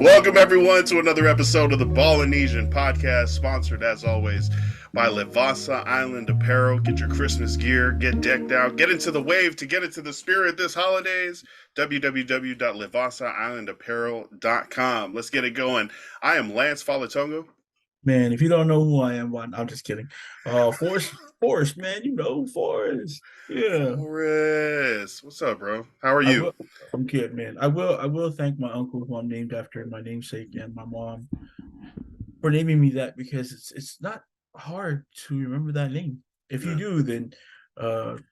Welcome, everyone, to another episode of the Ballinesian podcast, sponsored, as always, by Livasa Island Apparel. Get your Christmas gear, get decked out, get into the wave to get into the spirit this holidays. www.livasaislandapparel.com. Let's get it going. I am Lance Falatongo. Man, if you don't know who I am, I'm just kidding. Forrest, man, Forrest. Yeah. Forrest. What's up, bro? How are I you? will I'm good, man. I will thank my uncle who I'm named after, my namesake, and my mom for naming me that because it's not hard to remember that name. If you Yeah. do, then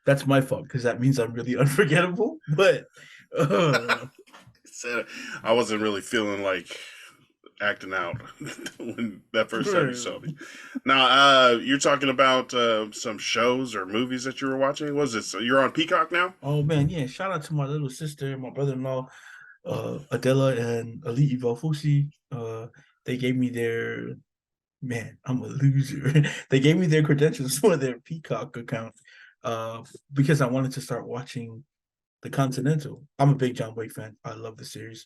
that's my fault because that means I'm really unforgettable. But uh I wasn't really feeling like acting out when that first time you saw me. Now, you're talking about some shows or movies that you were watching. Was it? So you're on Peacock now? oh man, yeah, shout out to my little sister, my brother-in-law, Adela and Ali Ivalfusi. They gave me their man, I'm a loser. They gave me their credentials for their Peacock account because I wanted to start watching The Continental. I'm a big John Wick fan. I love the series.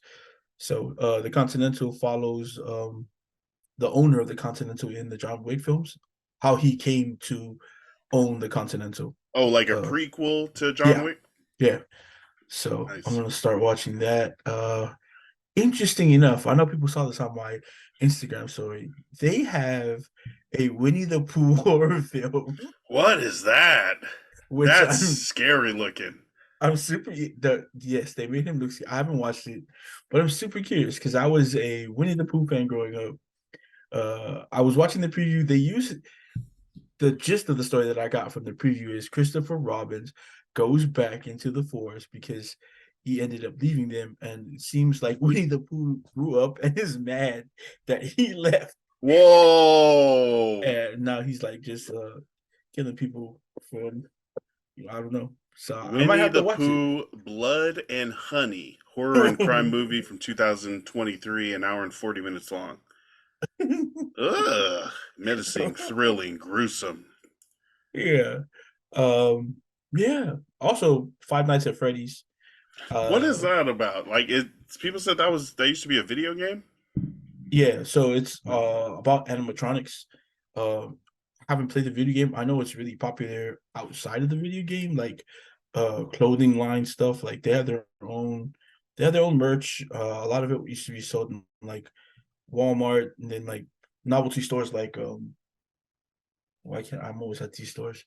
So The Continental follows the owner of The Continental in the John Wick films, how he came to own The Continental. Oh, like a Uh, prequel to John yeah, Wick? yeah. So I'm Nice. gonna start watching that. Interesting enough, I know people saw this on my Instagram story. They have a Winnie the Pooh horror film, What is that? which That's I'm scary looking. I'm super. Yes, they made him look. I haven't watched it, but I'm super curious because I was a Winnie the Pooh fan growing up. I was watching the preview. They used the gist of the story that I got from the preview is Christopher Robbins goes back into the forest because he ended up leaving them, and it seems like Winnie the Pooh grew up and is mad that he left, Whoa! and now he's like just killing people for I don't know. So I might Winnie have to the watch it. Pooh, Blood and Honey, horror and crime movie from 2023, an hour and 40 minutes long. Ugh, menacing, thrilling, gruesome. Yeah. Um, yeah. Also, Five Nights at Freddy's. What is Uh, that about? Like, it. People said that used to be a video game. yeah. So it's about animatronics. Uh, haven't played the video game. I know it's really popular outside of the video game, like clothing line stuff. Like they have their own merch. A lot of it used to be sold in like Walmart and then like novelty stores like why can't I'm always at these stores?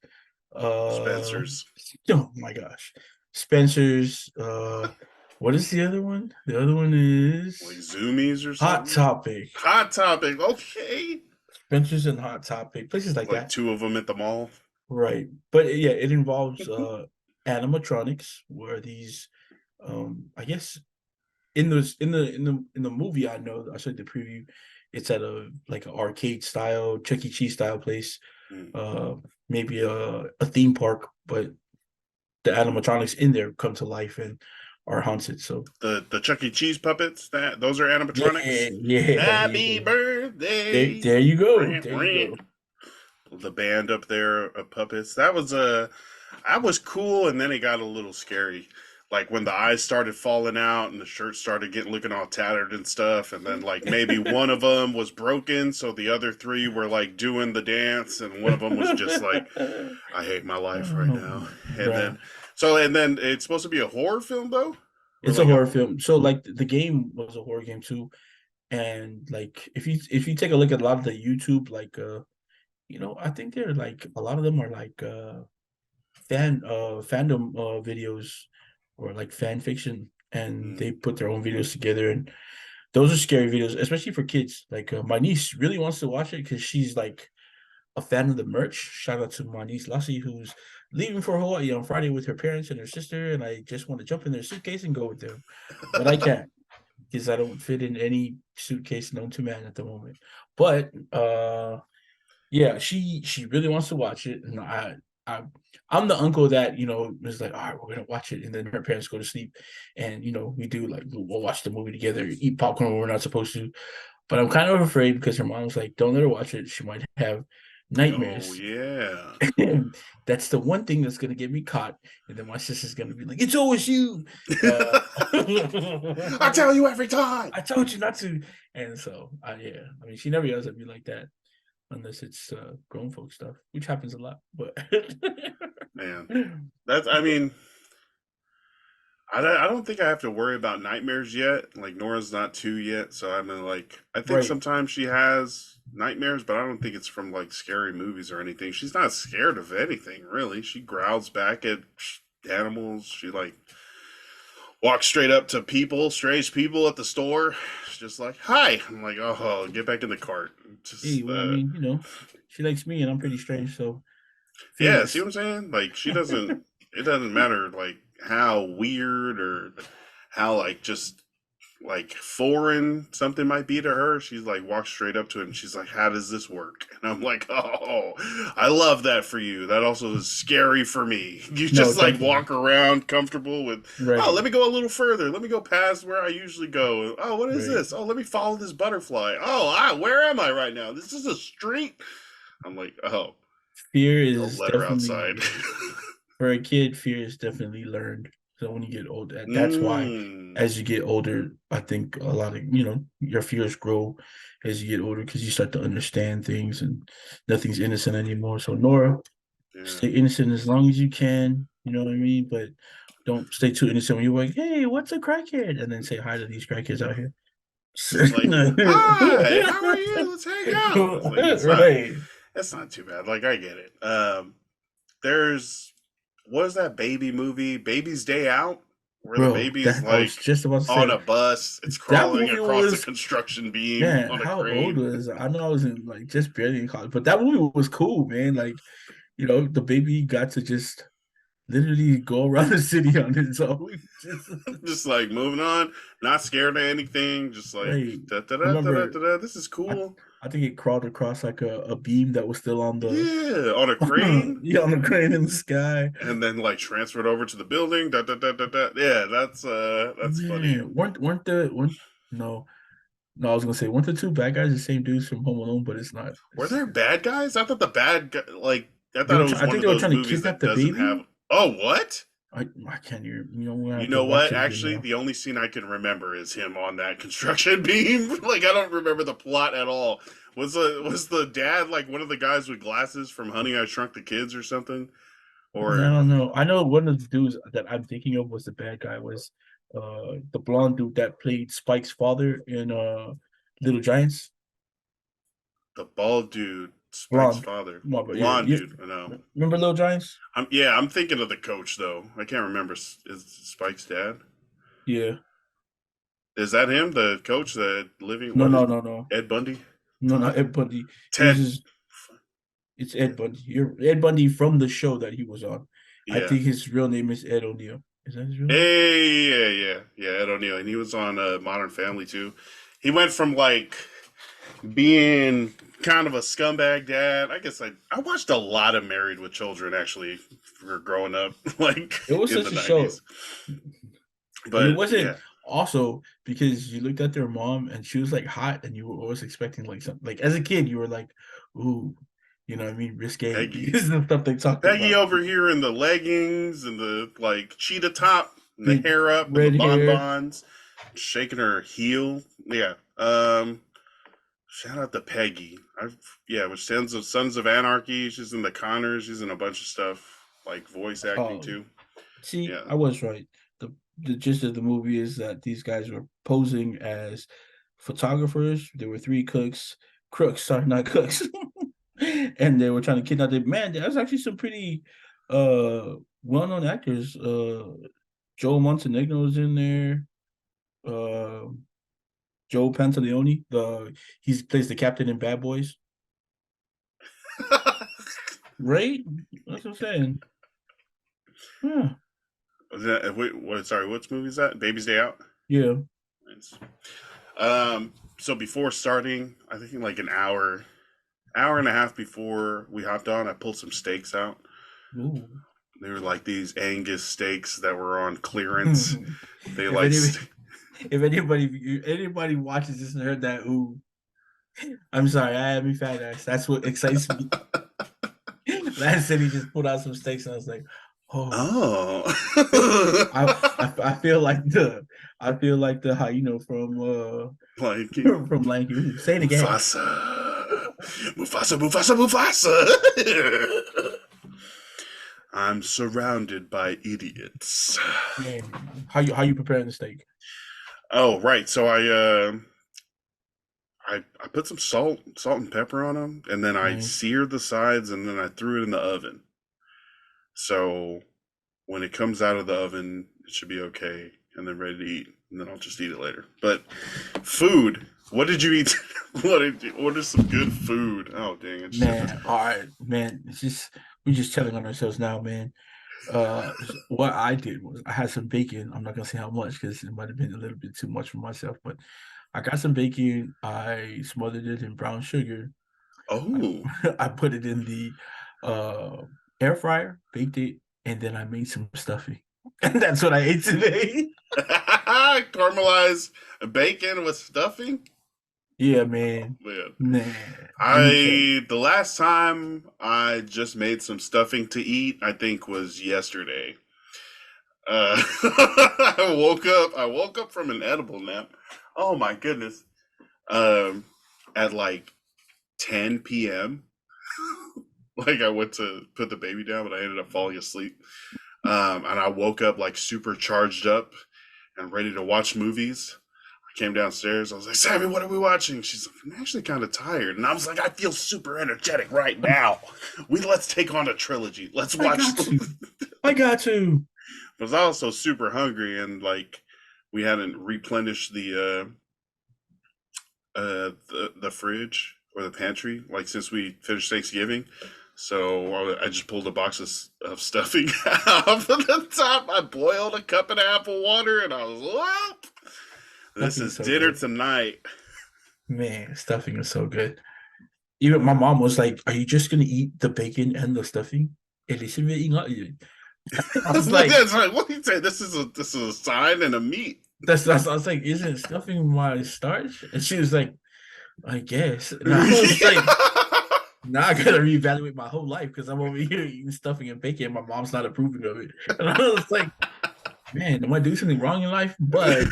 Uh, Spencer's, oh my gosh, Spencer's. What is the other one? The other one like is Zoomies or Hot something. Topic. Hot Topic. Okay, Spencer's and Hot Topic, places like like that. two of them at the mall. Right, but yeah, it involves animatronics, where these, I guess in the movie I saw the preview. It's at a like an arcade style, Chuck E. Cheese style place, Mm. uh, maybe a theme park, but the animatronics in there come to life and are haunted. So The Chuck E. Cheese puppets. Those are yeah, animatronics. yeah, Happy yeah. birthday. There you go. Rant, There you rant. go. The band up there of puppets. That was cool, and then it got a little scary. Like when the eyes started falling out and the shirt started getting looking all tattered and stuff, and then like maybe one of them was broken, so the other three were like doing the dance, and one of them was just like, "I hate my life right Oh, now." And bruh. then it's supposed to be a horror film though, or It's a like a horror film. So like the game was a horror game too. And like if you take a look at a lot of the YouTube, like I think they're like a lot of them are like fandom videos or like fan fiction, and mm, they put their own videos together, and those are scary videos, especially for kids. Like my niece really wants to watch it because she's like a fan of the merch. Shout out to my niece Lassie, who's leaving for Hawaii on Friday with her parents and her sister, and I just want to jump in their suitcase and go with them, but I can't because I don't fit in any suitcase known to man at the moment. But yeah, she really wants to watch it, and I I'm the uncle that is like, all right, we're gonna watch it, and then her parents go to sleep, and we do like we'll watch the movie together, eat popcorn when we're not supposed to. But I'm kind of afraid because her mom's like, don't let her watch it. She might have Oh Nightmares. yeah. That's the one thing that's gonna get me caught, and then my sister's gonna be like, "It's always you." I tell you every time. I told you not to. And so, yeah, I mean, she never yells at me like that unless it's grown folk stuff, which happens a lot. But Man, that's. I mean, I don't think I have to worry about nightmares yet. Like Nora's not two yet, so I mean, like I think right, sometimes she has nightmares, but I don't think it's from like scary movies or anything. She's not scared of anything really. She growls back at animals. She like walks straight up to people, strange people at the store. She's just like, "Hi." I'm like, "Oh, get back in the cart." hey, Just well, I mean, she likes me, and I'm pretty strange, so yeah, see fearless. what I'm saying? Like she doesn't. It doesn't matter like how weird or how like just like foreign something might be to her. She's like walks straight up to him. She's like, "How does this work?" And I'm like, "Oh, I love that for you. That also is scary for me. You No, just like definitely, walk around comfortable with, oh, right, let me go a little further. Let me go past where I usually go. Oh, what is right. this? Oh, let me follow this butterfly. Oh, where am I right now? This is a street." I'm like, "Oh, Fear don't is let her definitely outside." for a kid. Fear is definitely learned. So when you get older, that's why Mm. as you get older, I think a lot of your fears grow as you get older because you start to understand things and nothing's innocent anymore. So Nora, Yeah. stay innocent as long as you can. You know what I mean? But don't stay too innocent when you're like, "Hey, what's a crackhead?" And then say hi to these crackheads out here. Just like, "Hi, how are you? Let's hang out." It's like Right, it's not too bad. Like I get it. There's what is that baby movie, Baby's Day Out, where the bro. baby's That I was like just about to on say a bus, it's that crawling movie across a was construction beam man. on a How old crane. was I? Know I was in like just barely in college, but that movie was cool, man. Like the baby got to just literally go around the city on his own. Just Just like moving on, not scared of anything, just like right. da da I da da da remember da. This is I cool. I think it crawled across like a beam that was still on the Yeah, on a crane. yeah, on the crane in the sky. And then like transferred over to the building. Da da da da da. Yeah, that's funny. Man, weren't the one no no I was gonna say weren't the two bad guys the same dudes from Home Alone, but it's not. Were there bad guys? I thought the bad guy, like I They thought were it was I one think of they were those trying to movies kidnap that the doesn't have. baby. Oh, what? I can't even we're gonna You have to know watch what? it again Actually, now. the only scene I can remember is him on that construction beam. Like I don't remember the plot at all. Was the dad like one of the guys with glasses from Honey I Shrunk the Kids or something? Or No, no. I know one of the dudes that I'm thinking of was the bad guy was the blonde dude that played Spike's father in Little Giants. the bald dude, Spike's Blonde. father, No, the but yeah, blonde yeah. dude. I know. Remember Little Giants? I'm thinking of the coach though. I can't remember. Is Spike's dad? Yeah. Is that him, the coach that living? No, What is no, no, no. Ed Bundy? No, not Ed Bundy. It was Ted. just it's Ed Bundy. You're Ed Bundy from the show that he was on. I Yeah. think his real name is Ed O'Neill. Is that his real name? Hey, yeah. Ed O'Neill, and he was on Modern Family too. He went from like being kind of a scumbag dad. I guess I watched a lot of Married with Children actually for growing up, like It was in the such a show. '90s. And it But wasn't yeah, also because you looked at their mom and she was like hot and you were always expecting like something like as a kid you were like, ooh, you know what I mean, risque Peggy, because of the stuff they talked Peggy about. over here in the leggings and the like cheetah top and the Big hair up and the red hair. bonbons, shaking her heel. Yeah. Shout out to Peggy. Yeah, which Sons of Anarchy. She's in the Connors. She's in a bunch of stuff like voice acting Oh, too. see, Yeah. I was right. The gist of the movie is that these guys were posing as photographers. There were three crooks, sorry, not cooks. And they were trying to kidnap the man. There's actually some pretty well-known actors. Joe Montenegro is in there. Uh, Joe Pantaleone, he plays the captain in Bad Boys, right? That's what I'm saying. Yeah, Sorry, what's movie is that? Baby's Day Out. yeah. Nice. So before starting, I think like an hour and a half before we hopped on, I pulled some steaks out. Ooh. They were like these Angus steaks that were on clearance. They if like, any, if anybody watches this and heard that, ooh, I'm sorry, I am a fat ass. That's what excites me. Last said he just pulled out some steaks, and I was like, oh, I feel like the hyena Lion King. from Lion King. Say it again. Mufasa. Mufasa, Mufasa, Mufasa. I'm surrounded by idiots. Man, how you preparing the steak? Oh, right. So I put some salt and pepper on them, and then I Nice. seared the sides, and then I threw it in the oven. So when it comes out of the oven, it should be okay, and then ready to eat. And then I'll just eat it later. But food. What did you eat? What did you order? Some good food. Oh dang! I just had to. Man, all right, man. We're just telling on ourselves now, man. What I did was I had some bacon. I'm not gonna say how much because it might have been a little bit too much for myself, but I got some bacon. I smothered it in brown sugar. I Oh, I put it in the uh air fryer, baked it, and then I made some stuffing. And that's what I ate today. caramelized bacon with stuffing. Yeah, man. Man, Man, let me tell you. I the last time I just made some stuffing to eat, I think was yesterday. I woke up from an edible nap. Oh my goodness. Um, at like 10 p.m. Like I went to put the baby down, but I ended up falling asleep. And I woke up like super charged up and ready to watch movies. I came downstairs. I was like, Sammy, what are we watching? She's like, I'm actually kind of tired. And I was like, I feel super energetic right now. Let's take on a trilogy. Let's I watch. got to. I got to. I was also super hungry and like we hadn't replenished the fridge or the pantry like since we finished Thanksgiving. So I just pulled a box of stuffing off of the top. I boiled a cup and a half of water, and I was whoop. This Stuffing is is so dinner good. tonight. Man, stuffing is so good. Even my mom was like, "Are you just gonna eat the bacon and the stuffing?" I was like, That's like, what do you say? This is a sign and a meat. that's I was like, "Isn't stuffing my starch?" And she was like, "I guess." And I was like, "Now I gotta reevaluate my whole life because I'm over here eating stuffing and bacon. And my mom's not approving of it." And I was like, "Man, am I doing something wrong in life?" But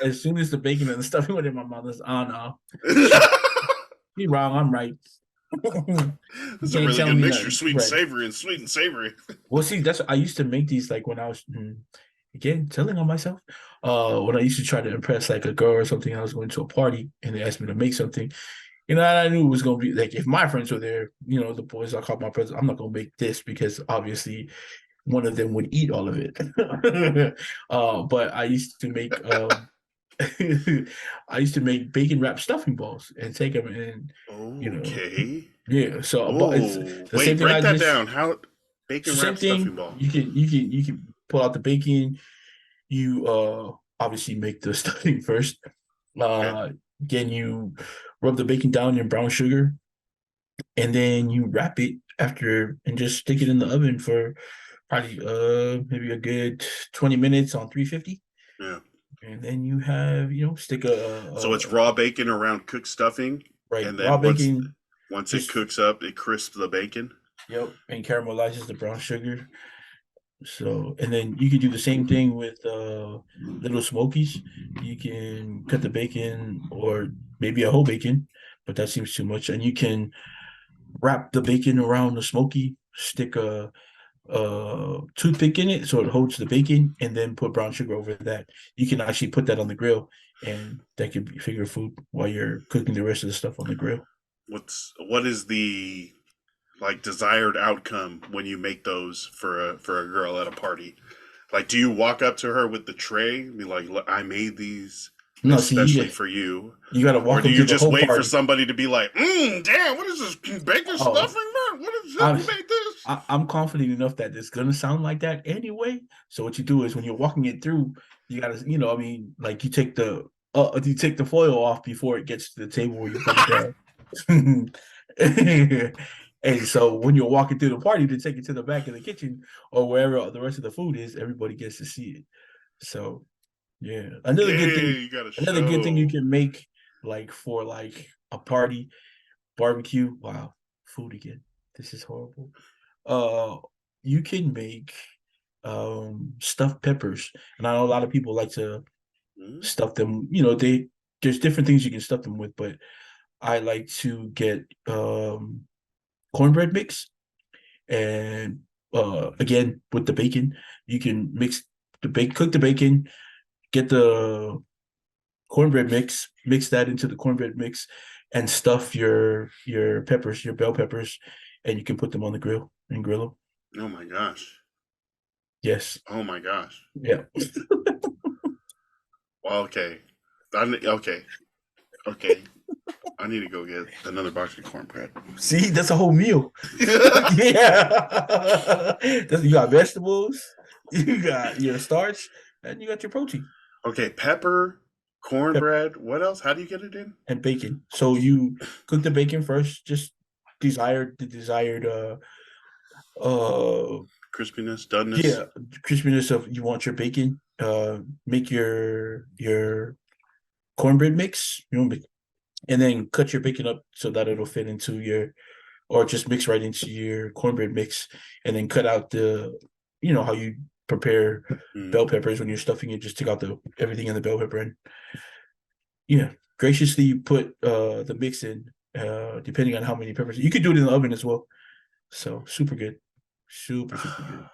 as soon as the bacon and the stuffing went in my mouth, oh no, she, she wrong. I'm right. You It's a can't really tell good me mixture, nothing. sweet and Right. savory and sweet and savory. Well, see, that's I used to make these like when I was again telling on myself. When I used to try to impress like a girl or something, I was going to a party and they asked me to make something. And I knew it was gonna be like if my friends were there, the boys I called my friends, I'm not gonna make this because obviously one of them would eat all of it. But I used to make I used to make bacon wrapped stuffing balls and take them and you know Okay. yeah. So but it's Oh, the same wait, thing. break that down. How It's the bacon same wrap stuffing thing. ball? You can pull out the bacon. You obviously make the stuffing first. Okay. Again, you rub the bacon down in brown sugar, and then you wrap it after, and just stick it in the oven for probably maybe a good 20 minutes on 350. Yeah. And then you have stick So it's raw bacon around cooked stuffing, right and raw then once bacon, once it just cooks up, it crisps the bacon. yep, and caramelizes the brown sugar. So, and then you could do the same thing with little smokies. You can cut the bacon or maybe a whole bacon, but that seems too much. And you can wrap the bacon around the smoky, stick a toothpick in it so it holds the bacon, and then put brown sugar over that. You can actually put that on the grill, and that could be finger food while you're cooking the rest of the stuff on the grill. What is the like desired outcome when you make those for a girl at a party? Like, do you walk up to her with the tray and be like, "Look, I made these No, see, especially for you," you got to or walk do them you through the just whole wait for party. somebody to be like, damn, what is this bacon Oh, stuffing, man? What is this? I, You made this?" I'm confident enough that it's gonna sound like that anyway. So what you do is when you're walking it through, you gotta, I mean, like you take the foil off before it gets to the table where you put it down. And so when you're walking through the party to take it to the back of the kitchen or wherever the rest of the food is, everybody gets to see it. So yeah, Yeah, you got to another good thing you show. can make like for like a party barbecue. Wow, food again. This is horrible. uh, you can make stuffed peppers, and I know a lot of people like to Mm, stuff them. You know, there's different things you can stuff them with, but I like to get cornbread mix, and again with the bacon, you can cook the bacon, get the cornbread mix that into the cornbread mix, and stuff your peppers, your bell peppers, and you can put them on the grill and grill them. oh my gosh. Yes. Oh my gosh. Yeah. Well, okay. Okay. Okay. I need to go get another box of cornbread. See, that's a whole meal. Yeah. You got vegetables, you got your starch, and you got your protein. Okay, pepper, Pepper cornbread. What else? How do you get it in? and bacon. So you cook the bacon first, just desired uh Crispiness, doneness. yeah, crispiness of you want your bacon. Make your cornbread mix, and then cut your bacon up so that it'll fit into your, or just mix right into your cornbread mix, and then cut out how you prepare Mm. bell peppers when you're stuffing it. Just take out the everything in the bell pepper, and yeah, graciously put the mix in. Depending on how many peppers, you could do it in the oven as well. So super good, super good.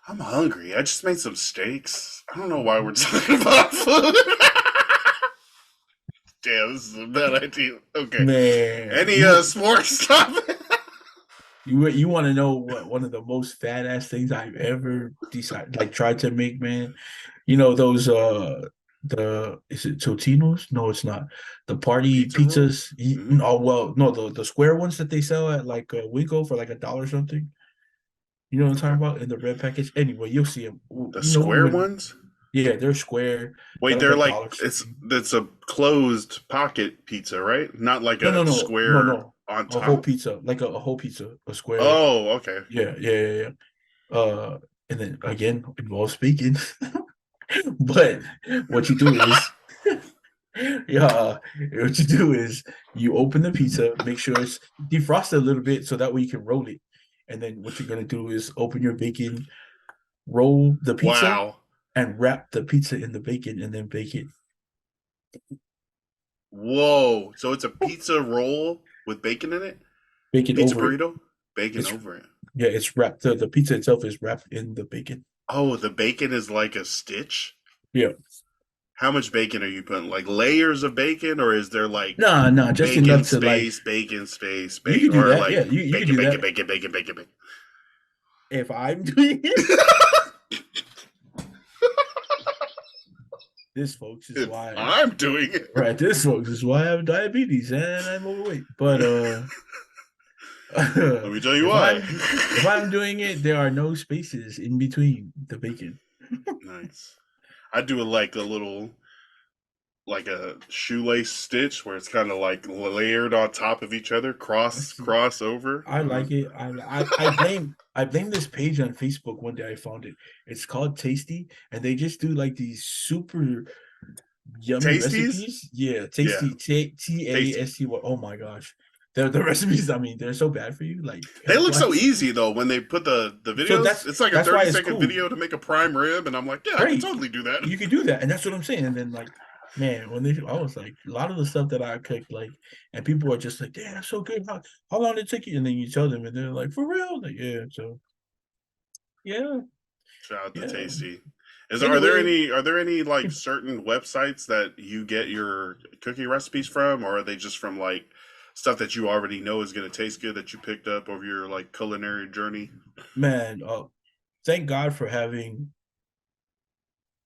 I'm hungry. I just made some steaks. I don't know why we're talking about food. Damn, this is a bad idea. Okay. Man, Any sports topic? you want to know what one of the most fat ass things I've ever decided like tried to make, man? You know those the is it Totino's? No, it's not. The party Pizza roll? pizzas. Mm-hmm. Oh well, no, the square ones that they sell at like Winco for like $1 something. You know what I'm Okay. talking about in the red package. Anyway, you'll see them. The You know square when? ones? Yeah, they're square. They're Wait, like they're a like dollar something. it's a closed pocket pizza, right? Not like No, no, a no, no, square no. on A whole top. pizza, like a whole pizza, a square. Oh, okay. Yeah, yeah. And then again, involves speaking. But what you do is, yeah, what you do is you open the pizza, make sure it's defrosted a little bit so that way you can roll it. And then what you're gonna do is open your bacon, roll the pizza, Wow. and wrap the pizza in the bacon, and then bake it. Whoa. So it's a pizza roll with bacon in it? Bacon Pizza over it. burrito? Bacon It's over it. Yeah, it's wrapped. The pizza itself is wrapped in the bacon. Oh, the bacon is like a stitch? Yeah. How much bacon are you putting? Like layers of bacon, or is there like Nah, just enough to like bacon space, you bacon, could do or that. like Yeah, you could bacon, do bacon, that bacon, bacon, bacon, bacon? if I'm doing it. This, folks, is If why I'm doing it. right. This, folks, is why I have diabetes and I'm overweight. But Let me tell you if why. I'm doing it, there are no spaces in between the bacon. Nice. I do it like a little, like a shoelace stitch where it's kind of like layered on top of each other, cross over. I like it. I blame this page on Facebook. One day I found it. It's called Tasty, and they just do like these super yummy Tasties? recipes. Yeah, Yeah, Tasty, tasty. Tasty. Oh my gosh, the recipes. I mean, they're so bad for you, like They health look so wise. easy though when they put the So videos. It's like a that's why 30 it's second cool. video to make a prime rib, and I'm like, yeah, I could Great, totally do that. you can do that, and that's what I'm saying. And then like, man, I was like, a lot of the stuff that I cooked, like, and people are just like, "Damn, that's so good. How long did it take you?" And then you tell them, and they're like, "For real?" Like, yeah. So yeah, Shout out to yeah. Tasty. Anyway, Are there any like certain websites that you get your cooking recipes from, or are they just from like stuff that you already know is going to taste good that you picked up over your like culinary journey? man, thank God for having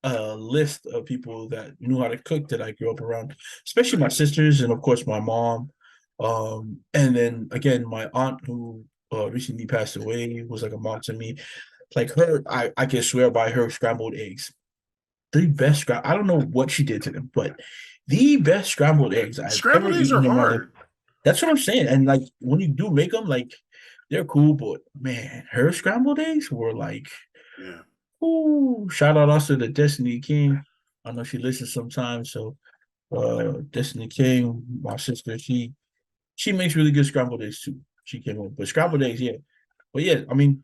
a list of people that knew how to cook that I grew up around, especially my Nice. sisters and of course my mom. And then again, my aunt who recently passed away was like a mom to me. Like her, I can swear by her scrambled eggs. The best I don't know what she did to them, but the best scrambled eggs I've ever Scrambled eggs are eaten in my life. hard. That's what I'm saying. And like when you do make them, like they're cool, but man, her scrambled eggs were like, Yeah. ooh, shout out also to Destiny King. I know she listens sometimes. So Destiny King, my sister, she makes really good scrambled eggs too. She came up. But scrambled eggs, yeah. But yeah, I mean,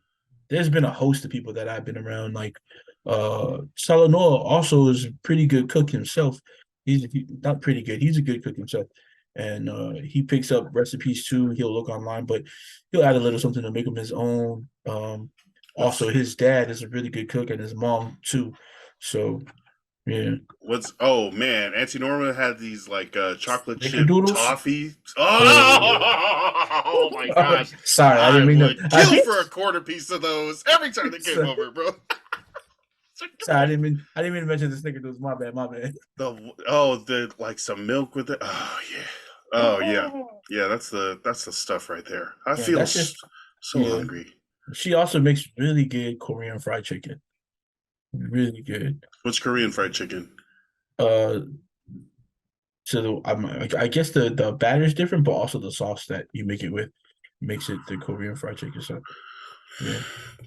there's been a host of people that I've been around. Like Salanoa also is a pretty good cook himself. Not pretty good. He's a good cook himself. And he picks up recipes too. He'll look online, but he'll add a little something to make him his own. Also, What's his dad is a really good cook, and his mom too. So yeah, what's oh man, Auntie Norma had these like chocolate chip snickerdoodles. toffee. Oh, Oh my gosh. sorry, I I didn't mean to. would kill for a quarter piece of those every time they came over, bro. Sorry, I didn't mean to mention the snickerdoodles. My bad, my bad. The like some milk with it. Oh yeah. Oh yeah. Yeah, that's the stuff right there. I Yeah, feel that's just so yeah. hungry. She also makes really good Korean fried chicken. Really good. What's Korean fried chicken? Uh, I guess the batter is different, but also the sauce that you make it with makes it the Korean fried chicken. So yeah,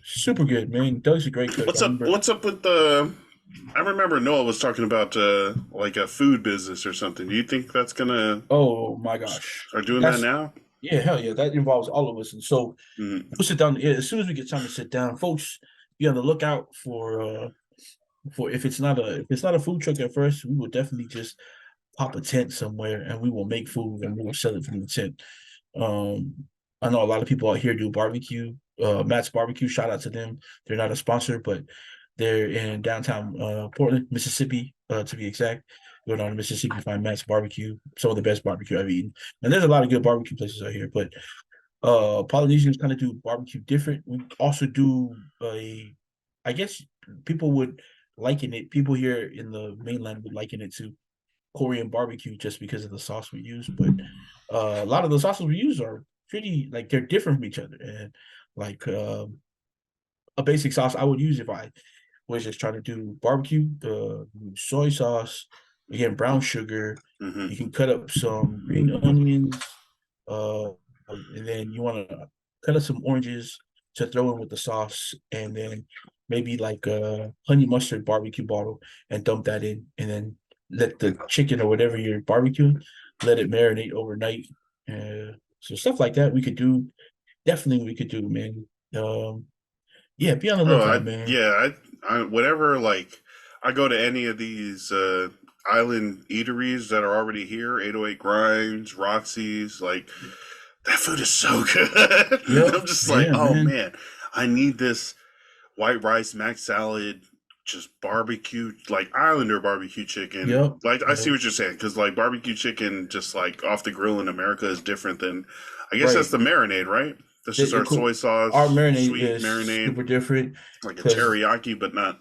super good, man. Doug's a great cook. I What's up? remember. What's up with the? I remember Noah was talking about like a food business or something. Do you think that's gonna Oh my gosh, start doing that that's now? yeah, hell yeah. That involves all of us, and so Mm, we'll sit down. Yeah, as soon as we get time to sit down, folks, be on the lookout for if it's not a food truck at first, we will definitely just pop a tent somewhere and we will make food and we will sell it from the tent. Um, I know a lot of people out here do barbecue. Matt's Barbecue, shout out to them. They're not a sponsor, but they're in downtown Portland, Mississippi, to be exact. Go down to Mississippi, find Matt's Barbecue, some of the best barbecue I've eaten. And there's a lot of good barbecue places out here, but Polynesians kind of do barbecue different. We also do I guess people would liken it. People here in the mainland would liken it to Korean barbecue just because of the sauce we use. But a lot of the sauces we use are pretty like they're different from each other. And like a basic sauce I would use if I was just trying to do barbecue, the soy sauce, again brown sugar. You hmm can cut up some green onions, and then you want to cut up some oranges to throw in with the sauce, and then maybe like a honey mustard barbecue bottle and dump that in, and then let the chicken or whatever you're barbecuing let it marinate overnight. So stuff like that we could do. Definitely we could do, man. Yeah, be on the Oh, lookout, man. whatever. Like, I go to any of these island eateries that are already here. 808 Grinds, Roxy's. Like, that food is so good. Yep. I'm just like, Yeah, oh man. man, I need this white rice mac salad, just barbecue, like Islander barbecue chicken. Yep. Like, I see Yep. what you're saying, because like barbecue chicken, just like off the grill in America, is different than, I guess that's Right. the marinade, right? That's just The our soy our sauce, marinade sweet is marinade, super different like a because teriyaki, but not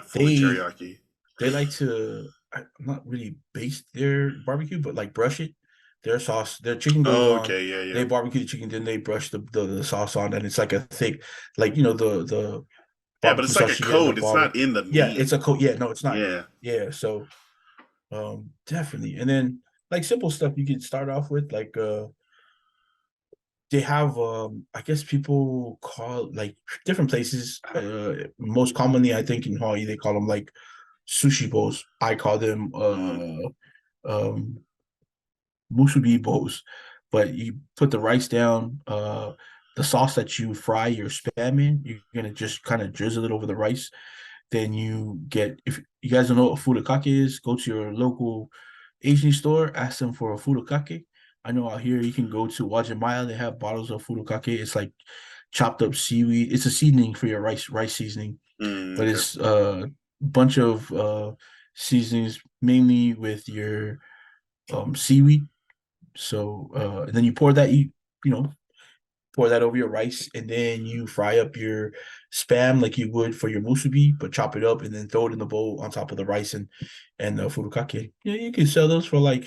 fully they teriyaki. they like to not really base their barbecue, but like brush it. Their sauce, their chicken goes Oh, on. okay, yeah, They yeah, barbecue the chicken, then they brush the sauce on, and it's like a thick, like the yeah. But barbecue it's like a sauce you get in the coat. It's not bottle. in the Yeah, meat. it's a coat. Yeah, no, it's not. Yeah, Yeah, so definitely. And then like simple stuff you can start off with, like they have I guess people call like different places. Most commonly I think in Hawaii they call them like sushi bowls. I call them mm, um musubi bowls. But you put the rice down, the sauce that you fry your spam in, you're gonna just kind of drizzle it over the rice. Then you get, if you guys don't know what furikake is, go to your local Asian store, ask them for a furikake. I know out here you can go to Wajimaya, they have bottles of furikake. It's like chopped up seaweed. It's a seasoning for your rice seasoning, but okay. it's a bunch of seasonings mainly with your seaweed. So and then you pour that you know pour that over your rice, and then you fry up your spam like you would for your musubi, but chop it up and then throw it in the bowl on top of the rice and the furikake. Yeah, you can sell those for like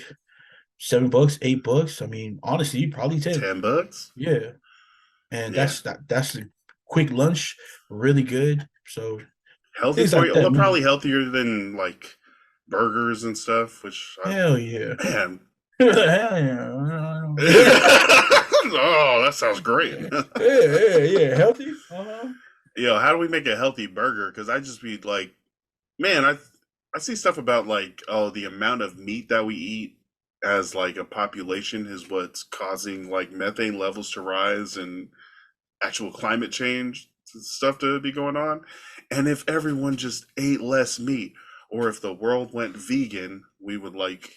$7, $8. I mean, honestly, probably 10. $10. Yeah, and Yeah, that's a quick lunch, really good. So healthy things for like you. that, Well, man. probably healthier than like burgers and stuff. Which Hell yeah. man. Hell yeah. Oh, that sounds great. Yeah, yeah, yeah. Healthy. Uh-huh. Yo, how do we make a healthy burger? Because I just be like, man, I see stuff about like, oh, the amount of meat that we eat as like a population is what's causing like methane levels to rise, and actual climate change stuff to be going on. And if everyone just ate less meat, or if the world went vegan, we would like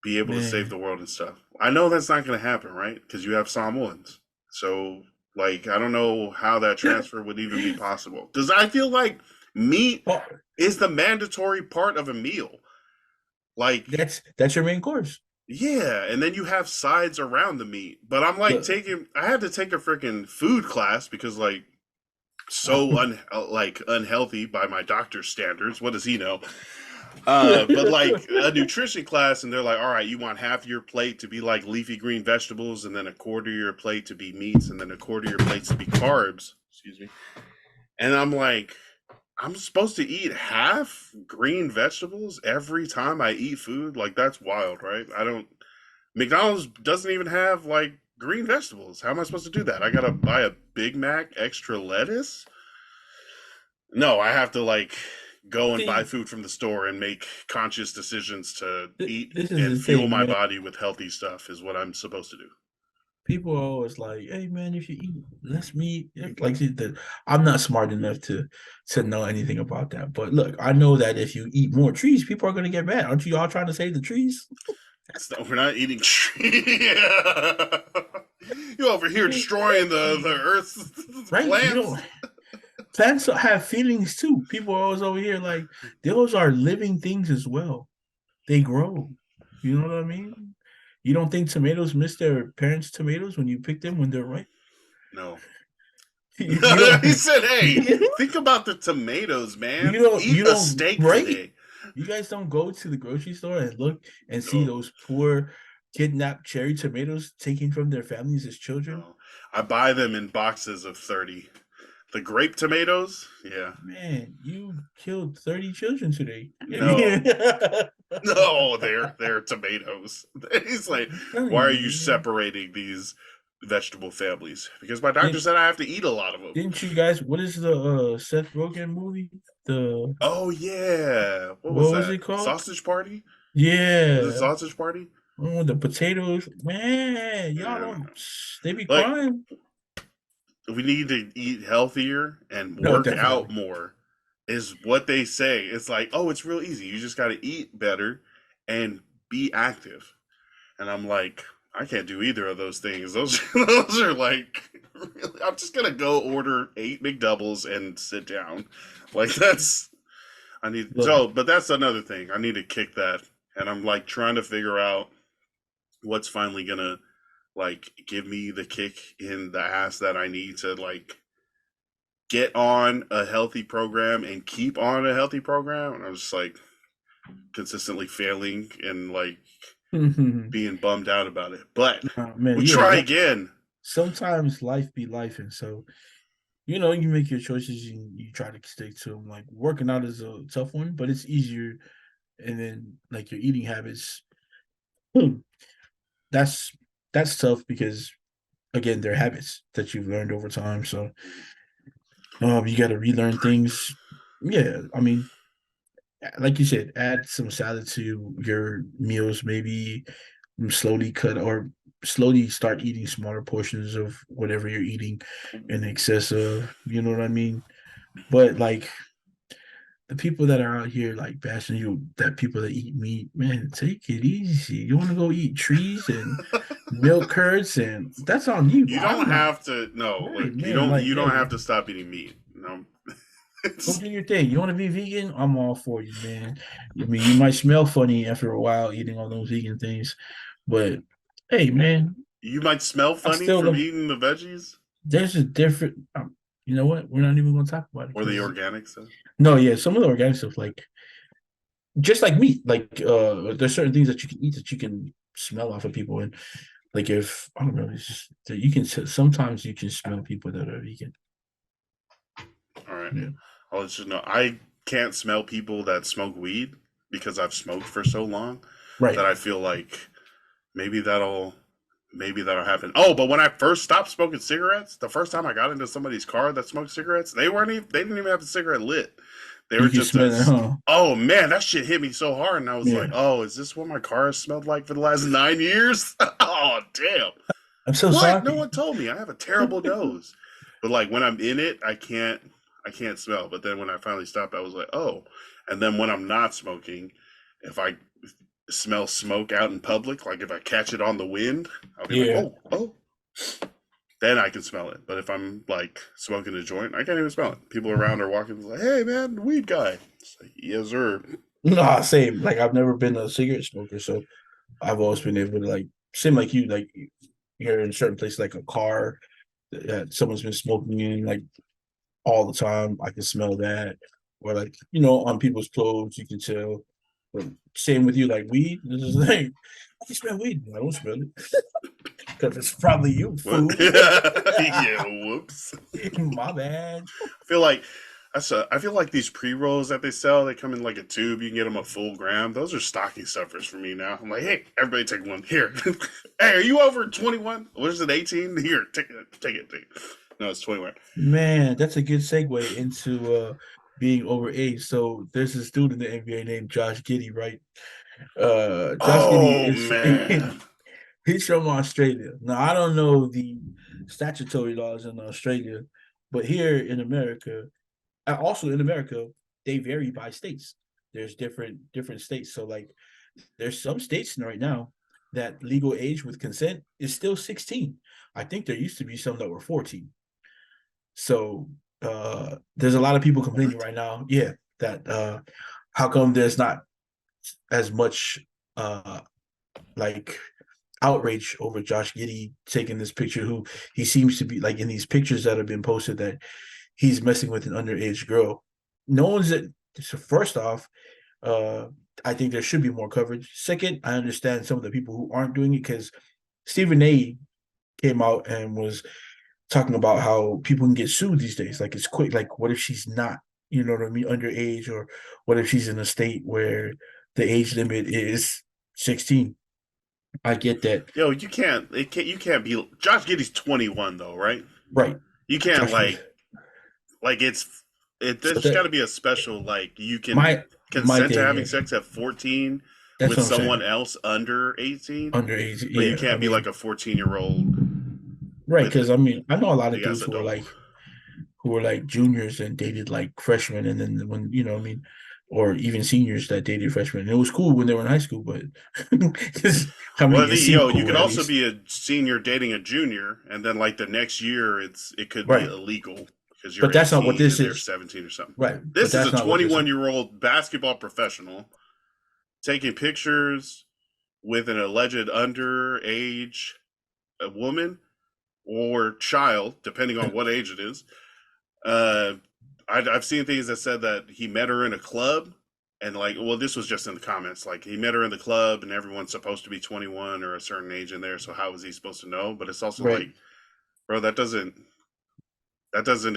be able to save Man. the world and stuff. I know that's not going to happen, right? Because you have Samoans. So, like, I don't know how that transfer would even be possible. Because I feel like meat Oh, is the mandatory part of a meal. Like, that's your main course. yeah, and then you have sides around the meat. But I'm like Look, I had to take a freaking food class because like so like unhealthy by my doctor's standards. What does he know? But like a nutrition class, and they're like, all right, you want half of your plate to be like leafy green vegetables, and then a quarter of your plate to be meats, and then a quarter of your plate to be carbs. Excuse me. And I'm like, I'm supposed to eat half green vegetables every time I eat food? Like, that's wild, right? I don't. McDonald's doesn't even have like green vegetables. How am I supposed to do that? I gotta buy a Big Mac extra lettuce? No, I have to like go and buy see, food from the store and make conscious decisions to eat this is and the fuel thing, my man. body with healthy stuff is what I'm supposed to do. People are always like, "Hey, man, if you eat less meat, like I'm not smart enough to know anything about that. But look, I know that if you eat more trees, people are going to get mad. Aren't you all trying to save the trees? So we're not eating you over here destroying the earth's Right? You plants. don't plants have feelings too. People are always over here like those are living things as well. They grow. You know what I mean? You don't think tomatoes miss their parents' tomatoes when you pick them when they're ripe? No. You don't He said, "Hey, think about the tomatoes, man. Eat you a don't steak right? today." You guys don't go to the grocery store and look and see No, those poor kidnapped cherry tomatoes taken from their families as children? no. I buy them in boxes of 30. The grape tomatoes? Yeah. Man, you killed 30 children today. No. No, they're tomatoes. He's like, I'm telling why are you, you man. separating these vegetable families? Because my doctor Did, said I have to eat a lot of them. didn't you guys, what is the Seth Rogen movie? The Oh yeah. What was what was that? it called? Sausage Party? Was it Yeah. Sausage Party? Oh, the potatoes. Man, y'all Yeah. don't they be Like crying. we need to eat healthier and No, work out definitely. more is what they say. It's like, oh, it's real easy. You just got to eat better and be active. And I'm like, I can't do either of those things. Those are like, really, I'm just gonna go order 8 McDoubles and sit down. Like that's I need Look, so, but that's another thing. I need to kick that, and I'm like trying to figure out what's finally gonna like give me the kick in the ass that I need to like get on a healthy program and keep on a healthy program. And I'm just like consistently failing and like being bummed out about it. But nah, man, we yeah. try again. Sometimes life be life, and so you make your choices and you try to stick to them. Like working out is a tough one, but it's easier. And then like your eating habits, hmm, that's that's tough because again, they're habits that you've learned over time. So you got to relearn things. Yeah, I mean, like you said, add some salad to your meals. Maybe slowly cut or slowly start eating smaller portions of whatever you're eating in excess of. You know what I mean? But like the people that are out here like bashing you, that people that eat meat, man, take it easy. You want to go eat trees and milk curds, and that's on you. You don't I'm not. have to. No, Right, look, man. Like, you don't hey, have to stop eating meat. No, go it's, do your thing. You want to be vegan? I'm all for you, man. I mean, you might smell funny after a while eating all those vegan things, but hey, man, you might smell I funny still from love. eating the veggies There's a different. You know what? We're not even going to talk about it or the because organic stuff. no, yeah, some of the organic stuff, like just like meat, like there's certain things that you can eat that you can smell off of people, and like if I don't know, it's just that you can sometimes you can smell people that are vegan. All right, Yeah, I'll let you know. I can't smell people that smoke weed because I've smoked for so long right. that I feel like maybe that'll happen. Oh, but when I first stopped smoking cigarettes, the first time I got into somebody's car that smoked cigarettes, they didn't even have the cigarette lit. They were You can just smell it, as huh? oh man, that shit hit me so hard, and I was like, Yeah. oh, is this what my car has smelled like for the last 9 years? Oh damn. I'm so What? No sorry. one told me. I have a terrible nose. But like when I'm in it, I can't smell. But then when I finally stopped, I was like, oh. And then when I'm not smoking, if I smell smoke out in public, like if I catch it on the wind, I'll be like, Yeah. oh, oh. Then I can smell it. But if I'm like smoking a joint, I can't even smell it. People around are walking like, hey man, weed guy. It's like, yes, sir. Nah, same. Like I've never been a cigarette smoker, so I've always been able to like same like you, like you're in certain places like a car that someone's been smoking in like all the time. I can smell that. Or like, on people's clothes, you can tell. But same with you, like weed. This is like I can smell weed. I don't smell it. Because it's probably you, What? fool. Yeah, whoops. My bad. I feel like I feel like these pre rolls that they sell, they come in like a tube. You can get them a full gram. Those are stocking stuffers for me now. I'm like, hey, everybody take one here. Hey, are you over 21? What is it, 18? Here, take it, take it, take it. No, it's 21. Man, that's a good segue into being overage. So there's a student in the NBA named Josh Giddey, right? Josh Giddey Oh is man, he's from Australia. Now I don't know the statutory laws in Australia, but here in America, also in America, they vary by states. There's different states. So like there's some states right now that legal age with consent is still 16. I think there used to be some that were 14. So there's a lot of people complaining what? right now, yeah, that how come there's not as much uh like outrage over Josh Giddey taking this picture, who he seems to be like in these pictures that have been posted that he's messing with an underage girl. No one's at so first off, uh I think there should be more coverage. Second, I understand some of the people who aren't doing it because Stephen A came out and was talking about how people can get sued these days. Like it's quick. Like what if she's not, you know what I mean, underage, or what if she's in a state where the age limit is 16? I get that. Yo, you can't. It can't. You can't be. Josh Giddey's 21 though, right? Right. You can't Josh, like it's it. so There's got to that be a special like you can my consent to thing, having yeah. sex at 14 That's with what I'm someone saying. else under 18, Underage, but you yeah. I can't be like mean, a 14-year-old right, with because a I mean, I know a lot of big ass dudes adult. who were like juniors and dated like freshmen, and then when what I mean, or even seniors that dated freshmen. And it was cool when they were in high school, but I mean, Well, it seemed you cool could at also least. be a senior dating a junior, and then like the next year, it could be Right. illegal because But you're that's not what 18 this and they're is. 17 or something. Right. But This is a that's not what this is. 21-year-old basketball professional taking pictures with an alleged underage woman or child, depending on what age it is. Uh, I've seen things that said that he met her in a club, and like, well, this was just in the comments. Like, he met her in the club, and everyone's supposed to be 21 or a certain age in there. So how was he supposed to know? But it's also Right. like, bro, that doesn't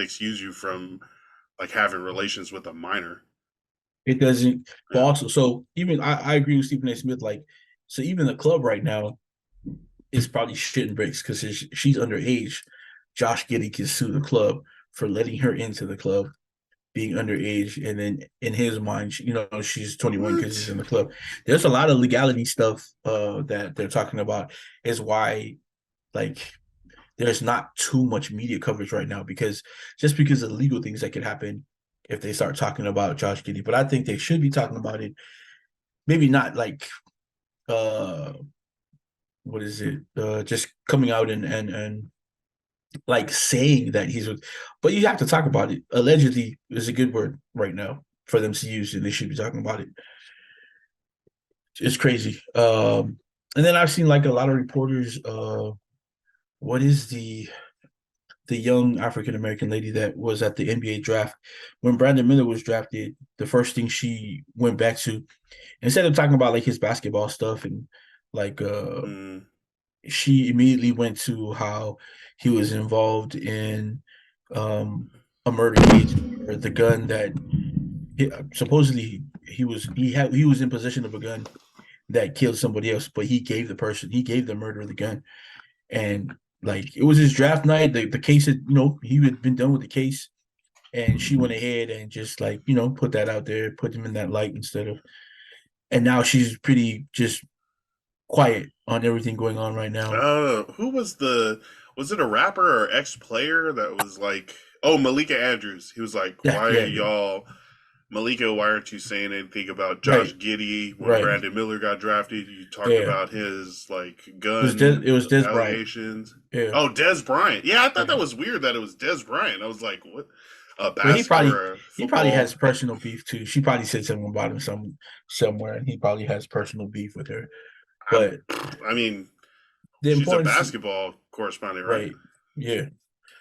excuse you from like having relations with a minor. It doesn't. But Yeah. also, so even I agree with Stephen A. Smith. Like, so even the club right now is probably shitting bricks because she's underage. Josh Giddey can sue the club for letting her into the club, being underage, and then in his mind, she's 21 because she's What? in the club. There's a lot of legality stuff that they're talking about. Is why like there's not too much media coverage right now because just because of legal things that could happen if they start talking about Josh Giddey. But I think they should be talking about it. Maybe not like uh what is it? Just coming out and like saying that he's with, but you have to talk about it. Allegedly is a good word right now for them to use, and they should be talking about it. It's crazy. And then I've seen like a lot of reporters. What is the young African American lady that was at the NBA draft when Brandon Miller was drafted? The first thing she went back to, instead of talking about like his basketball stuff and like Mm. she immediately went to how he was involved in um, a murder case where the gun that supposedly he was in possession of a gun that killed somebody else, but he gave the murderer the gun, and like it was his draft night. The case had he had been done with the case, and she went ahead and just like put that out there, put him in that light instead of, and now she's pretty just quiet on everything going on right now. Who was was it a rapper or ex-player that was like, oh, Malika Andrews. He was like, Yeah, why yeah, y'all, Malika, why aren't you saying anything about right, Josh Giddey when right. Brandon Miller got drafted? You talked Yeah, about his like it gun was Des Bryant. allegations. Yeah, Oh, Des Bryant. Yeah, I thought yeah. that was weird that it was Des Bryant. I was like, what? A Well, basketball or a he probably football? has personal beef too. She probably said something about him somewhere, and he probably has personal beef with her. I, But I mean, the she's a importance, basketball correspondent, right? right? Yeah,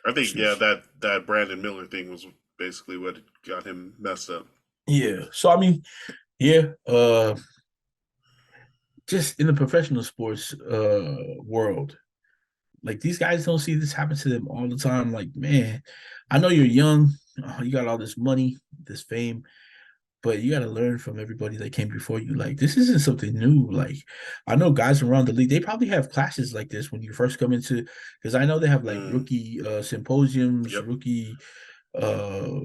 I think so, yeah, that Brandon Miller thing was basically what got him messed up. yeah. So I mean, yeah. Just in the professional sports world, like these guys don't see this happen to them all the time. Like, man, I know you're young, you got all this money, this fame, but you got to learn from everybody that came before you. Like, this isn't something new. Like, I know guys around the league, they probably have classes like this when you first come into, because I know they have like Mm, rookie symposiums, yep. rookie, uh,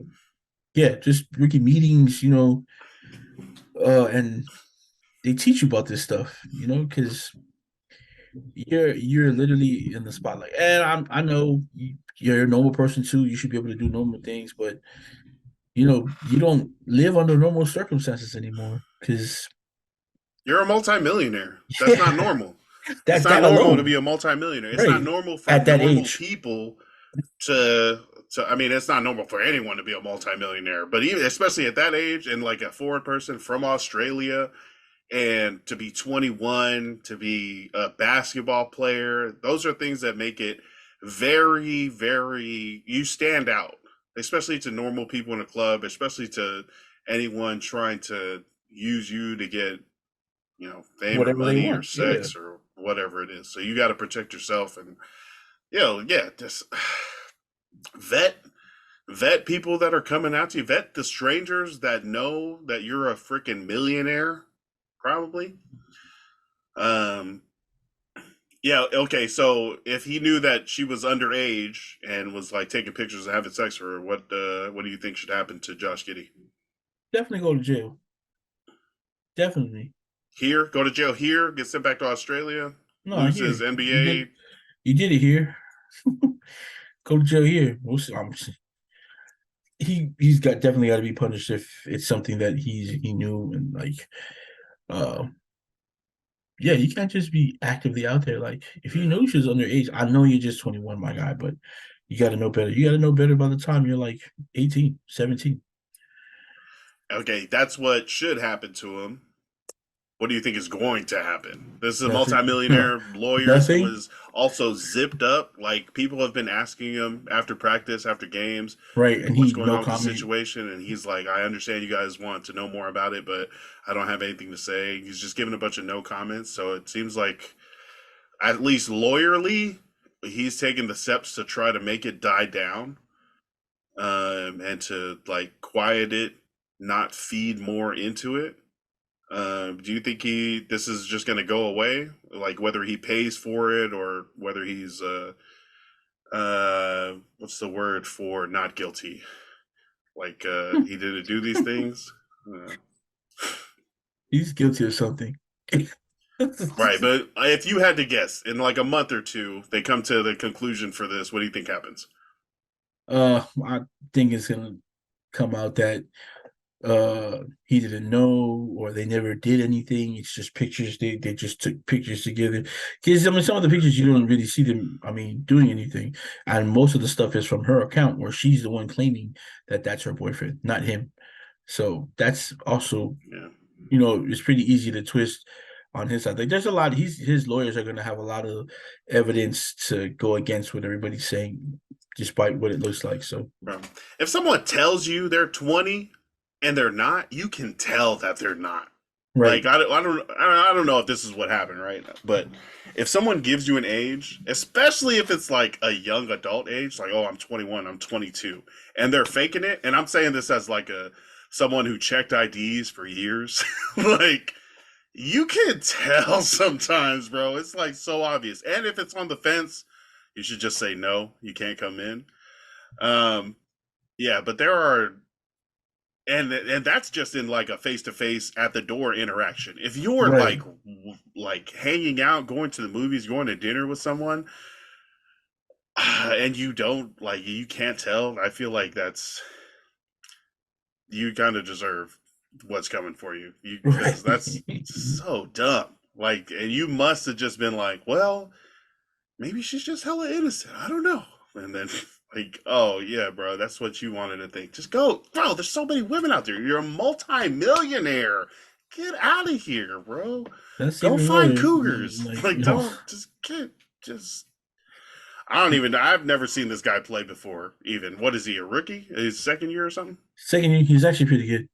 yeah, just rookie meetings, and they teach you about this stuff, because you're literally in the spotlight. And I know you're a normal person too. You should be able to do normal things, but you don't live under normal circumstances anymore. Because You're a multimillionaire. That's not yeah, normal. It's that not that normal to alone, be a multimillionaire. It's not right? normal for At that normal age, people to I mean, it's not normal for anyone to be a multimillionaire, but even especially at that age and like a foreign person from Australia and to be 21, to be a basketball player, those are things that make it very, very, you stand out, especially to normal people in a club, especially to anyone trying to use you to get, fame or whatever they money or want. Yeah, sex or whatever it is. So you got to protect yourself and, yeah, just vet vet people that are coming out to you, vet the strangers that know that you're a freaking millionaire, probably. Um, yeah, okay. So if he knew that she was underage and was like taking pictures and having sex with her, what do you think should happen to Josh Giddey? definitely go to jail. Definitely. Here, go to jail here, get sent back to Australia, No, lose his here NBA. you did it here. Go to jail here. He's got definitely got to be punished if it's something that he knew and like uh yeah, you can't just be actively out there. Like, if you Yeah. know she's underage, I know you're just 21, my guy, but you got to know better. You got to know better by the time you're like 18, 17. Okay, that's what should happen to him. What do you think is going to happen? This is a Nothing. multimillionaire lawyer. Nothing. Someone's also zipped up. Like people have been asking him after practice, after games, Right. And what's he, going no on with the comment. situation, and he's like, "I understand you guys want to know more about it, but I don't have anything to say." He's just giving a bunch of no comments. So it seems like, at least lawyerly, he's taking the steps to try to make it die down, and to like quiet it, not feed more into it. Do you think this is just going to go away? Like whether he pays for it or whether he's what's the word for not guilty? Like he didn't do these things. Uh, He's guilty of something. right, but if you had to guess, in like a month or two, they come to the conclusion for this. What do you think happens? I think it's gonna come out that he didn't know or they never did anything. It's just pictures. They just took pictures together. Because I mean, some of the pictures you don't really see them, I mean, doing anything. And most of the stuff is from her account where she's the one claiming that that's her boyfriend, not him. So that's also, Yeah. it's pretty easy to twist on his side. Like there's a lot, his lawyers are gonna have a lot of evidence to go against what everybody's saying, despite what it looks like. So If someone tells you they're 20 and they're not, you can tell that they're not. Like right. I don't know if this is what happened, right? But if someone gives you an age, especially if it's like a young adult age, like oh I'm 21, I'm 22, and they're faking it, and I'm saying this as like a someone who checked IDs for years, like you can tell sometimes, bro. It's like so obvious, and if it's on the fence, you should just say no, you can't come in. Um, yeah, but there are and that's just in like a face to face at the door interaction. If you're Right. like hanging out, going to the movies, going to dinner with someone, and you don't like you can't tell, I feel like that's you kind of deserve what's coming for you. You because that's Right. so dumb. Like, and you must have just been like, well, maybe she's just hella innocent. I don't know. And then like, oh yeah, bro, that's what you wanted to think. Just go, bro. There's so many women out there. You're a multi-millionaire. Get out of here, bro. That's Go even more find cougars. like, Like, don't just get just. I don't even. I've never seen this guy play before. Even what is he? A rookie? His second year or something? second year, he's actually pretty good.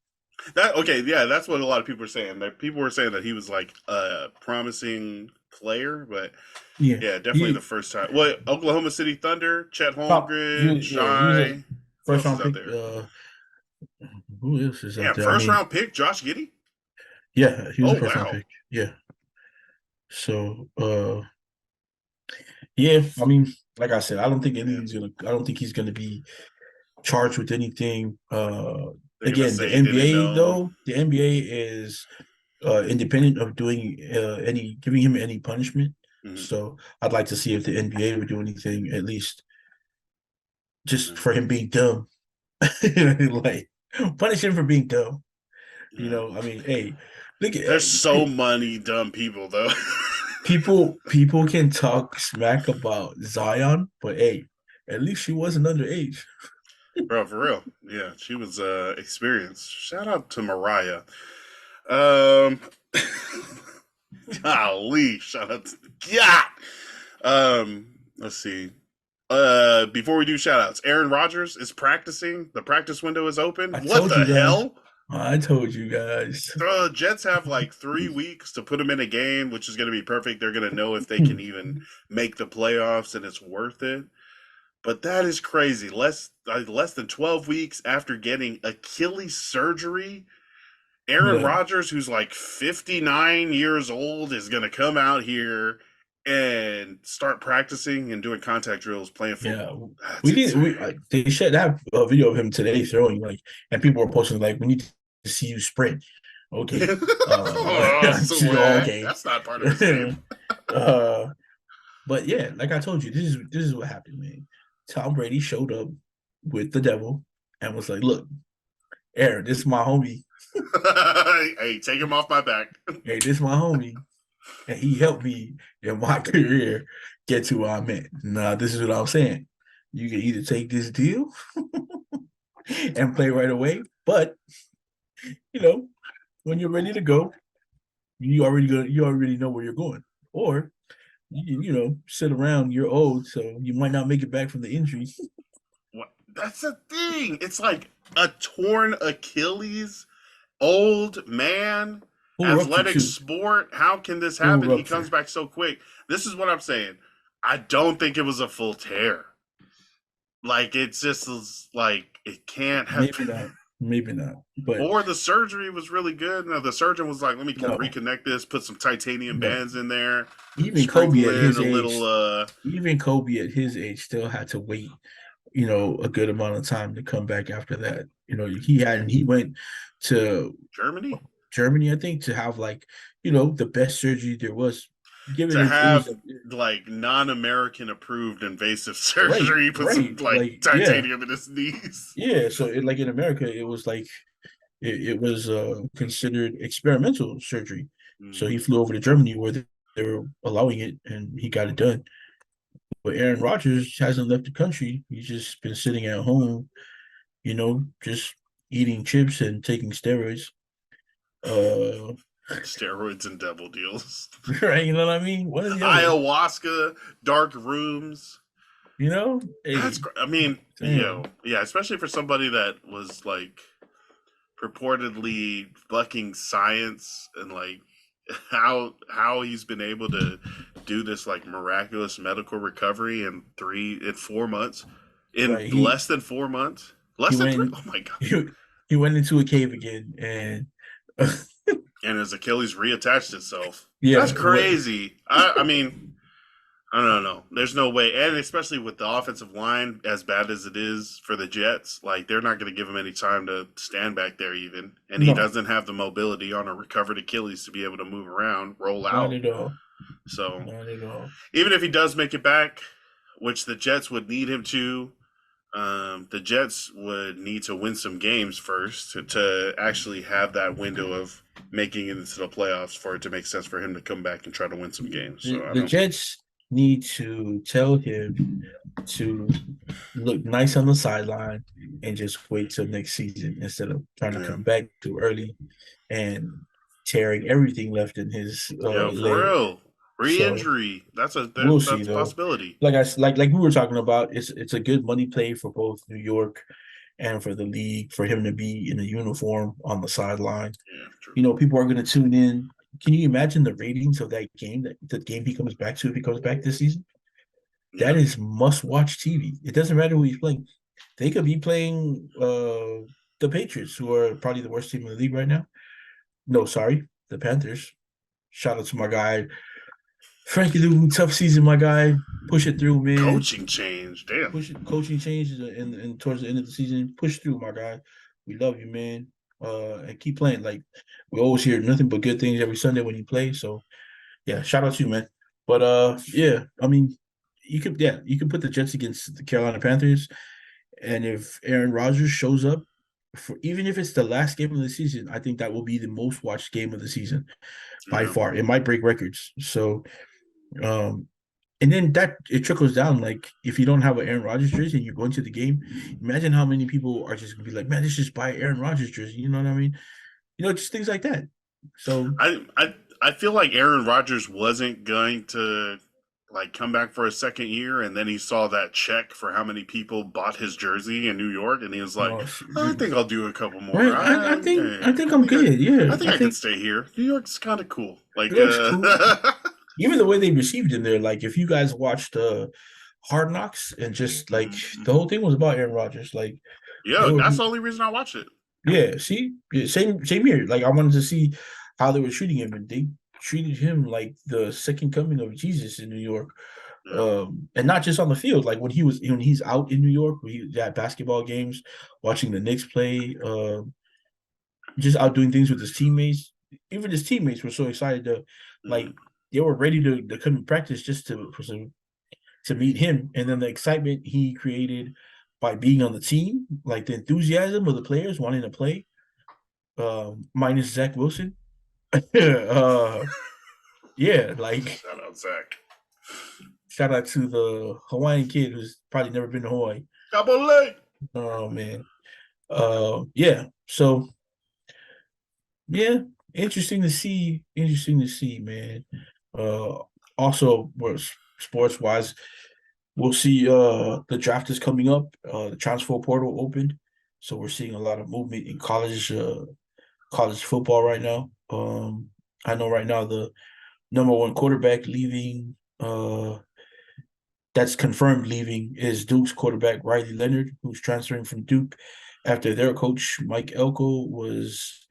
That okay? Yeah, that's what a lot of people are saying. That people were saying that he was like a promising player, but Yeah. yeah, definitely the He first time. What Oklahoma City Thunder? Chet top Holmgren, he was a Shy. Who first else is round out pick. there? Who else is out Damn, there? I first mean, round pick, Josh Giddey. yeah, he was a Oh first round wow. pick. Yeah. So yeah, I mean, like I said, Man, I don't think he's gonna be charged with anything. they're gonna Again, say the he didn't NBA know. though, the NBA is independent of doing any giving him any punishment. Mm-hmm. So I'd like to see if the NBA would do anything, at least just for him being dumb. Like punish him for being dumb. Yeah. I mean, hey, look There's at so many dumb people though. people can talk smack about Zion, but hey, at least she wasn't underage. Bro, for real. Yeah, she was experienced. Shout out to Mariah. Um golly, shout out to God. Let's see. Before we do shout outs, Aaron Rodgers is practicing. The practice window is I open. What told you the guys. hell? I told you guys. The Jets have like 3 weeks to put him in a game, which is going to be perfect. They're going to know if they can even make the playoffs and it's worth it. But that is crazy. Less than 12 weeks after getting Achilles surgery, Aaron Yeah, Rodgers, who's like 59 years old, is going to come out here and start practicing and doing contact drills, playing yeah. football. We That's need insane. we they should have a video of him today throwing like, and people were posting like, we need to see you sprint. Okay, Oh, swag. okay. That's not part of his game. uh, but yeah, like I told you, this is what happened, man. Tom Brady showed up with the devil and was like, "Look, Aaron, this is my homie. Hey, take him off my back. Hey, this is my homie, and he helped me in my career get to where I'm at. Now, this is what I'm saying. You can either take this deal and play right away, but you know, when you're ready to go, you already know where you're going, or sit around. You're old, so you might not make it back from the injury. What? That's the thing. It's like a torn Achilles, old man, Full rupture athletic too. sport. How can this Full happen? He comes rupture. back so quick. This is what I'm saying. I don't think it was a full tear. Like it's just like it can't have. Maybe not. Maybe not. But Or the surgery was really good. No, the surgeon was like, "Let me no, reconnect this, put some titanium no. bands in there, Even Kobe sprinkle at in his a little age, even Kobe at his age still had to wait, a good amount of time to come back after that. He went to Germany Germany, I think, to have like, the best surgery there was. Given to it was have like non-American approved invasive right, surgery, put some right. like Like, yeah, titanium in his knees." yeah. So like in America, it was like it was considered experimental surgery. So he Mm, flew over to Germany where they were allowing it, and he got it done. But Aaron Rodgers hasn't left the country. He's just been sitting at home, just eating chips and taking steroids. Uh, steroids and devil deals, right? You know what I mean? One or the other. ayahuasca, dark rooms. Hey, I mean, damn. yeah, especially for somebody that was like purportedly bucking science and like how he's been able to do this like miraculous medical recovery in 4 months, in Right. less than 4 months, He less than three. went Oh my god! he, he went into a cave again, and And his Achilles reattached itself. That's yeah, what crazy. I mean, I don't know. There's no way, and especially with the offensive line as bad as it is for the Jets, like they're not going to give him any time to stand back there even, and he No, doesn't have the mobility on a recovered Achilles to be able to move around, roll not out. at all. So Not at all. even if he does make it back, which the Jets would need him to, the Jets would need to win some games first to actually have that window of making it into the playoffs for it to make sense for him to come back and try to win some games. So I The don't. Jets need to tell him to look nice on the sideline and just wait till next season instead of trying to Yeah. come back too early and tearing everything left in his Yeah, for leg. real. So Re-injury. we'll see That's a though. possibility. Like we were talking about, it's a good money play for both New York and for the league for him to be in a uniform on the sideline. Yeah, true. You know, people are going to tune in. Can you imagine the ratings of that game? That the game he comes back to if he comes back this season? That Yeah. is must-watch TV. It doesn't matter who he's playing. They could be playing the Patriots, who are probably the worst team in the league right now. No, sorry, the Panthers. Shout out to my guy Frankie Lou. Tough season, my guy. Push it through, man. Coaching change. Damn. Push it. Coaching changes in towards the end of the season. Push through, my guy. We love you, man. And keep playing. Like we always hear nothing but good things every Sunday when you play. So yeah, shout out to you, man. But yeah, I mean, you could put the Jets against the Carolina Panthers, and if Aaron Rodgers shows up for even if it's the last game of the season, I think that will be the most watched game of the season by Yeah. far. It might break records. So um and then that it trickles down. Like if you don't have an Aaron Rodgers jersey and you're going to the game, imagine how many people are just gonna be like, man, let's just buy Aaron Rodgers jersey. You know what I mean? You know, just things like that. So I feel like Aaron Rodgers wasn't going to like come back for a second year, and then he saw that check for how many people bought his jersey in New York, and he was like, uh, I think I'll do a couple more. right, I think I I'm think good. I Yeah, think I can stay here. New York's kind of cool. New York's cool. Even the way they received him there, like if you guys watched Hard Knocks and just like the whole thing was about Aaron Rodgers, like they Yeah, were that's the only reason I watched it. yeah, see, yeah, same here. Like I wanted to see how they were treating him, and they treated him like the second coming of Jesus in New York. Yeah. And not just on the field, like when he's out in New York, when he at basketball games, watching the Knicks play, just out doing things with his teammates. Even his teammates were so excited to like Mm. they were ready to come and practice just to meet him, and then the excitement he created by being on the team, like the enthusiasm of the players wanting to play, minus Zach Wilson. uh, yeah, like Shout out Zach. shout out to the Hawaiian kid who's probably never been to Hawaii. Kabale. Oh man, yeah. So yeah, interesting to see. Interesting to see, man. Uh, also, sports wise, we'll see. The draft is coming up. The transfer portal opened, so we're seeing a lot of movement in college football right now. I know right now the number one quarterback leaving. That's confirmed leaving is Duke's quarterback Riley Leonard, who's transferring from Duke after their coach Mike Elko was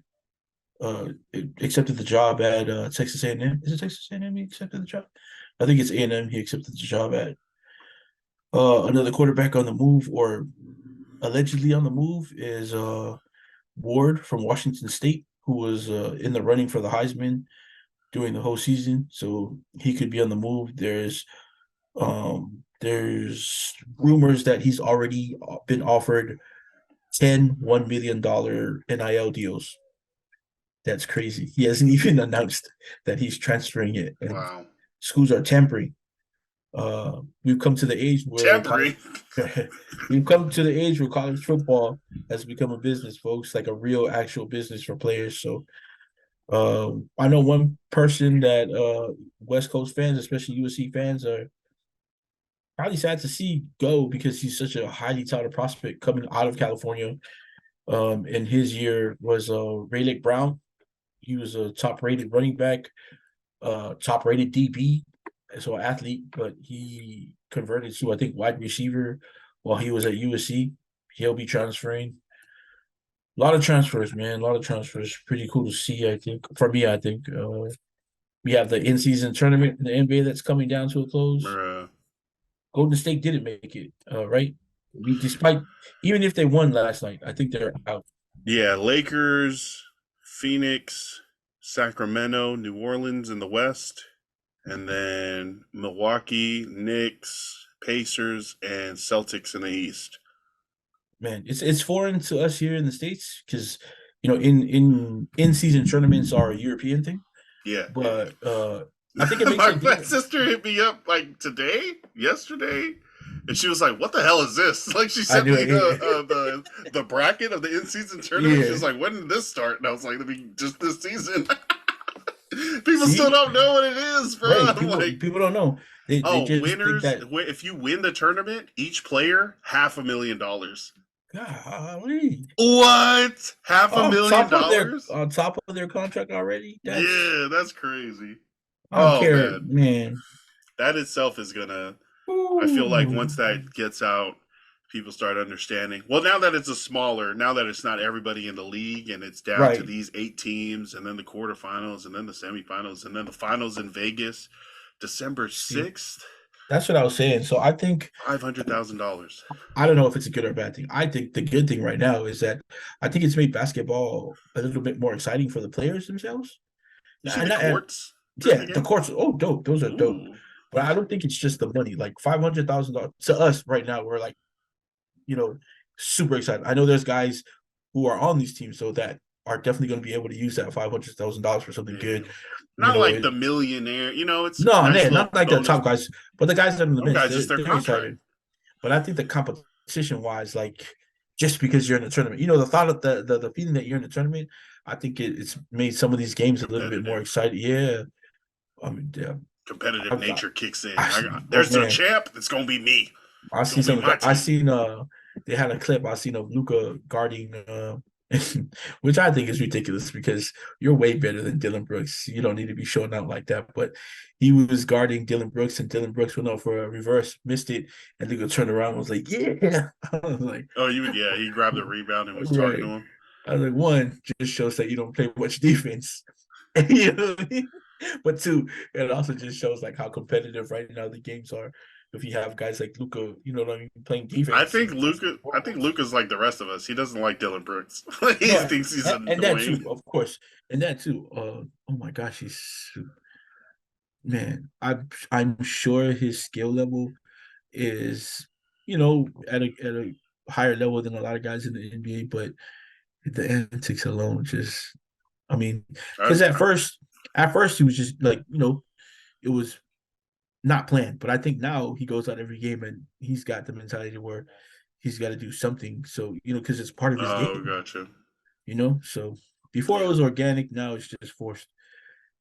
uh accepted the job at Texas A&M. Is it Texas A&M he accepted the job? I think it's A&M he accepted the job at. Another quarterback on the move or allegedly on the move is Ward from Washington State, who was in the running for the Heisman during the whole season. So he could be on the move. There's rumors that he's already been offered 10 $1 million NIL deals. That's crazy. He hasn't even announced that he's transferring it, and Wow. schools are tampering. We've come to the age where college, Tampering. we've come to the age where college football has become a business, folks, like a real actual business for players. So I know one person that West Coast fans, especially USC fans, are probably sad to see go because he's such a highly touted prospect coming out of California. In his year was Rayleigh Brown. He was a top rated running back, top rated DB, so athlete, but he converted to I think wide receiver while he was at USC. He'll be transferring. A lot of transfers, man. A lot of transfers. Pretty cool to see. I think for me, I think. We have the in-season tournament in the NBA that's coming down to a close. Bruh. Golden State didn't make it, right? Despite even if they won last night, I think they're out. Yeah, Lakers, Phoenix, Sacramento, New Orleans in the West, and then Milwaukee, Knicks, Pacers, and Celtics in the East. Man, it's foreign to us here in the States because in season tournaments are a European thing, Yeah. but I think it makes My, a my deal. sister hit me up like today, yesterday, and she was like, "What the hell is this?" Like she I sent do me it. the bracket of the in season tournament. She Yeah. was like, "When did this start?" And I was like, "Let me just this season." People still See, don't know what it is, bro. right? I'm People like, people don't know. They "Oh, just think winners! that If you win the tournament, each player $500,000." golly, What? Half a million dollars? on top of their contract already. That's Yeah, that's crazy. I don't Oh care, man, man. that itself is gonna I feel like Ooh. once that gets out, people start understanding. Well, now that it's now that it's not everybody in the league and it's down to Right. these 8 teams and then the quarterfinals and then the semifinals and then the finals in Vegas, December See, 6th, that's what I was saying. So I think $500,000. I don't know if it's a good or bad thing. I think the good thing right now is that I think it's made basketball a little bit more exciting for the players themselves. You see And, the and courts during yeah, the the game? courts. Oh, dope. Those are dope. Ooh. But I don't think it's just the money. Like $500,000 to us right now, we're like, you know, super excited. I know there's guys who are on these teams, so that are definitely going to be able to use that $500,000 for something Yeah. good. You Not know, like the millionaire, it's a no, nice man, little not like the bonus. top guys, but the guys that are on the Some bench, guys, it's they're their they're contract. excited. But I think the competition wise, like just because you're in the tournament, the thought of the feeling that you're in the tournament, I think it's made some of these games a little bit more Competitive. exciting. Yeah, I mean, yeah, Competitive I, nature kicks in. I, oh There's the man, champ. It's gonna be me. I It's see gonna be some. my I team. seen they had a clip I seen of Luca guarding which I think is ridiculous because you're way better than Dylan Brooks. You don't need to be showing out like that. But he was guarding Dylan Brooks, and Dylan Brooks went out for a reverse, missed it, and Luca turned around and was like, "Yeah." I was like, Oh, yeah. He grabbed the rebound and was talking to right. him. I was like, one just shows that you don't play much defense. You know what I mean? But two, it also just shows like how competitive right now the games are. If you have guys like Luca, you know what I mean, playing defense and just I horrible. think Luca's like the rest of us. He doesn't like Dylan Brooks. He No, thinks he's and that annoying. too, of course, and that too. Oh my gosh, man. I'm sure his skill level is, at a higher level than a lot of guys in the NBA, but the antics alone just, I mean, I, because at first he was just like, it was not planned. But I think now he goes out every game and he's got the mentality where he's got to do something. So, because it's part of his oh, game, gotcha. So before it Yeah. was organic, now it's just forced.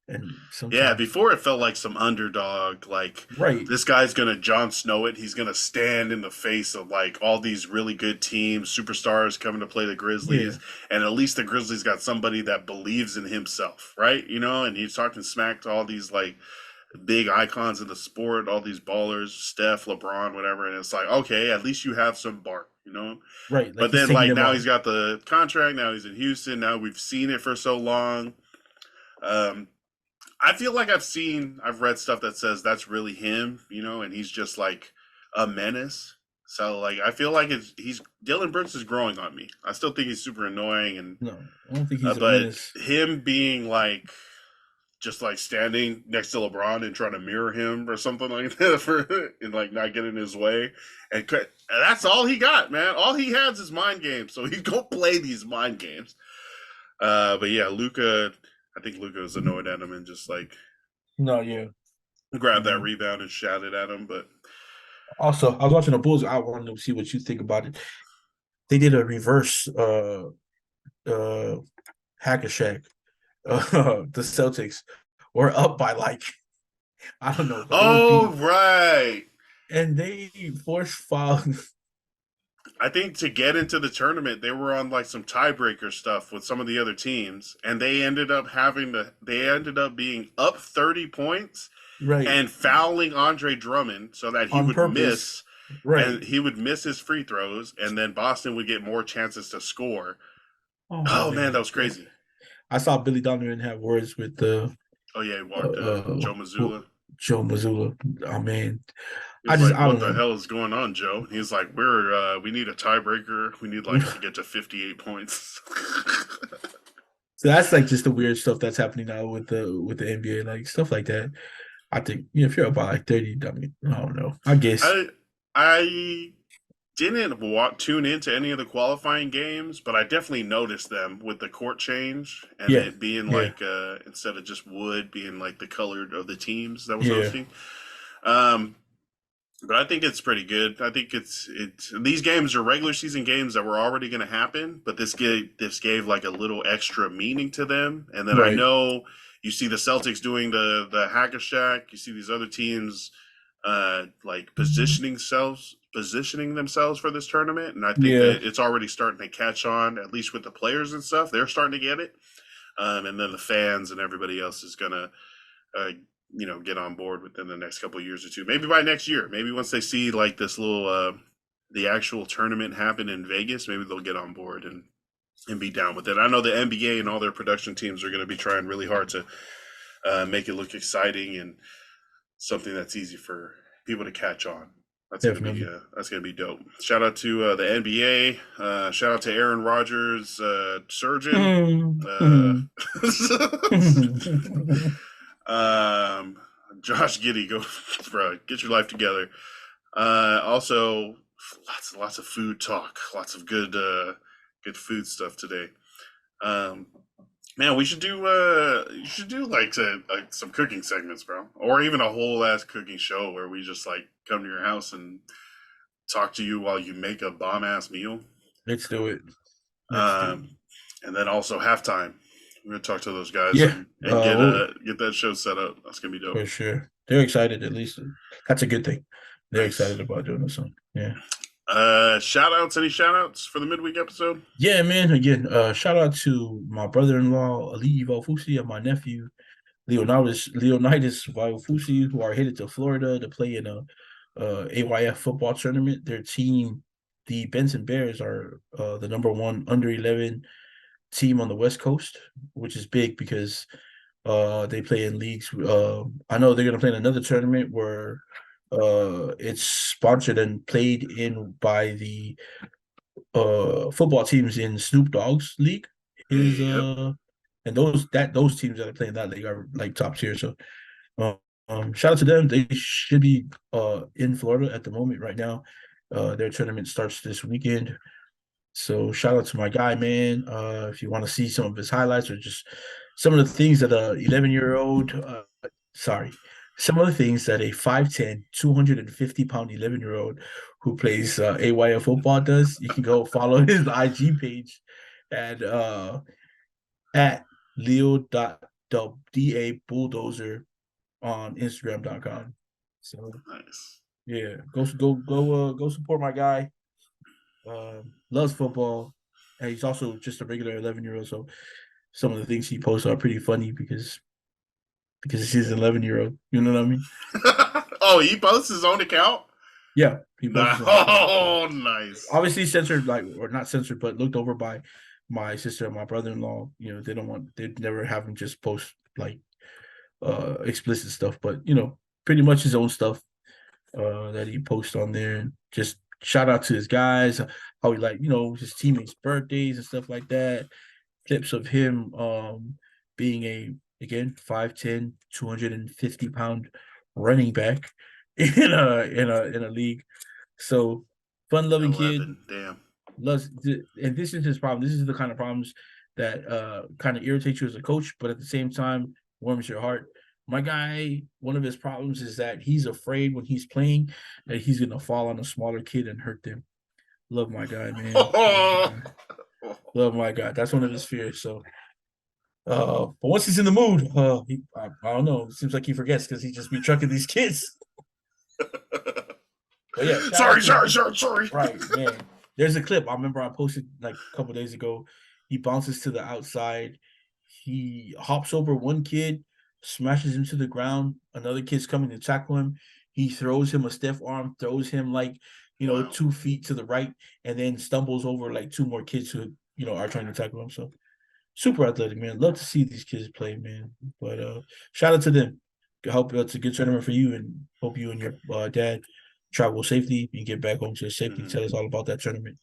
And Yeah, sometimes, before it felt like some underdog, like right. this guy's gonna Jon Snow it. He's gonna stand in the face of like all these really good teams, superstars coming to play the Yeah. Grizzlies, and at least the Grizzlies got somebody that believes in himself, right? And he's talking smack to all these like big icons in the sport, all these ballers, Steph, LeBron, whatever, and it's like, okay, at least you have some bark. Right. Like But he's then taking like them now on. he's got the contract, now he's in Houston, now we've seen it for so long. Um, I feel like I've read stuff that says that's really him, and he's just like a menace. So like I feel like he's Dylan Brooks is growing on me. I still think he's super annoying, and No, I don't think he's a but menace. him being like just like standing next to LeBron and trying to mirror him or something like that and like not getting in his way, and that's all he got, man. All he has is mind games, so he's gonna play these mind games. But yeah, Luca, I think Luca was annoyed at him and just like No, yeah. grabbed that Yeah. rebound and shouted at him. But Also, I was watching the Bulls. I wanted to see what you think about it. They did a reverse uh hack a Shack. The Celtics were up by like, I don't know, but they were oh beating, right, and they forced foul. I think to get into the tournament, they were on like some tiebreaker stuff with some of the other teams, and they ended up being up 30 points Right, and fouling Andre Drummond so that on purpose. Right. he would miss his free throws, and then Boston would get more chances to score. Oh Oh man, that man, was crazy. I saw Billy Donovan have words with the Oh yeah, he Uh, walked uh Joe Mazzulla. Joe Mazzulla. Oh man, He's like, I "What don't the know. hell is going on, Joe?" He's like, we need a tiebreaker. We need like to get to 58 points." So that's like just the weird stuff that's happening now with the NBA, like stuff like that. I think if you're about like 30, I mean, I don't know. I guess. I I didn't tune into any of the qualifying games, but I definitely noticed them with the court change and Yeah. it being Yeah. like instead of just wood being like the color of the teams that was Yeah. hosting. Um, but I think it's pretty good. I think it's these games are regular season games that were already going to happen, but this gave like a little extra meaning to them. And then I Right. know you see the Celtics doing the hack a Shack. You see these other teams like positioning themselves for this tournament, and I think Yeah. that it's already starting to catch on. At least with the players and stuff, they're starting to get it, and then the fans and everybody else is gonna uh, get on board within the next couple of years or two. Maybe by next year. Maybe once they see like this little the actual tournament happen in Vegas, maybe they'll get on board and be down with it. I know the NBA and all their production teams are going to be trying really hard to make it look exciting and something that's easy for people to catch on. Definitely. That's gonna be dope. Shout out to the NBA. Shout out to Aaron Rodgers, surgeon. Uh, um, Josh Giddey, go, bro, get your life together. Also, lots of food talk, lots of good food stuff today. Um, Man, we should do you should do like some cooking segments, bro, or even a whole ass cooking show where we just like come to your house and talk to you while you make a bomb ass meal. Let's do it. Let's do it. Um, and then also halftime, we're gonna talk to those guys Yeah. and Well, get that show set up. That's gonna be dope. for sure. They're excited, at least. That's a good thing. They're Nice. excited about doing this one. Yeah. Shout outs. Any shout outs for the midweek episode? Yeah, man. Again, shout out to my brother-in-law, Ali Valfusi, and my nephew, Leonidas Valfusi, who are headed to Florida to play in a AYF football tournament. Their team, the Benson Bears, are the number one under 11 team on the West Coast, which is big because they play in leagues. I know they're gonna play in another tournament where it's sponsored and played in by the football teams in Snoop Dogg's league. His Yep. and those teams that are playing that league are like top tier. So shout out to them. They should be in Florida at the moment right now. Their tournament starts this weekend. So shout out to my guy, man. If you want to see some of his highlights or just some of the things that a 11-year-old, sorry, some of the things that a 5'10", 250-pound 11-year-old who plays AYF football does, you can go follow his IG page and at leo.da bulldozer on Instagram.com. So Nice. yeah, go support my guy. Loves football, and he's also just a regular 11-year-old. So some of the things he posts are pretty funny because he's an 11-year-old. You know what I mean? Oh, he posts his own account. Yeah, he posts No, his own account. So oh, nice. obviously censored, like or not censored, but looked over by my sister and my brother-in-law. You know, they'd never have him just post like explicit stuff, but pretty much his own stuff that he posts on there. And just shout out to his guys, how he like, his teammates' birthdays and stuff like that. Clips of him being a again 5'10", 250-pound running back in a league. So fun loving kid. 11. Damn. Loves and this is his problem. This is the kind of problems that kind of irritates you as a coach, but at the same time warms your heart. My guy, one of his problems is that he's afraid when he's playing that he's gonna fall on a smaller kid and hurt them. Love my guy, man. Love my guy. Love my guy. That's one of his fears. So but once he's in the mood, I don't know. It seems like he forgets because he just be trucking these kids. But yeah, shout out Sorry, to sorry, him. sorry, sorry. Right, man. There's a clip I remember I posted like a couple days ago. He bounces to the outside. He hops over one kid, smashes him to the ground. Another kid's coming to tackle him. He throws him a stiff arm, throws him like, Wow. 2 feet to the right, and then stumbles over like two more kids who, are trying to tackle him. So super athletic, man. Love to see these kids play, man. But shout out to them. I hope it's a good tournament for you, and hope you and your dad travel safely and get back home to safety. Mhm. Tell us all about that tournament.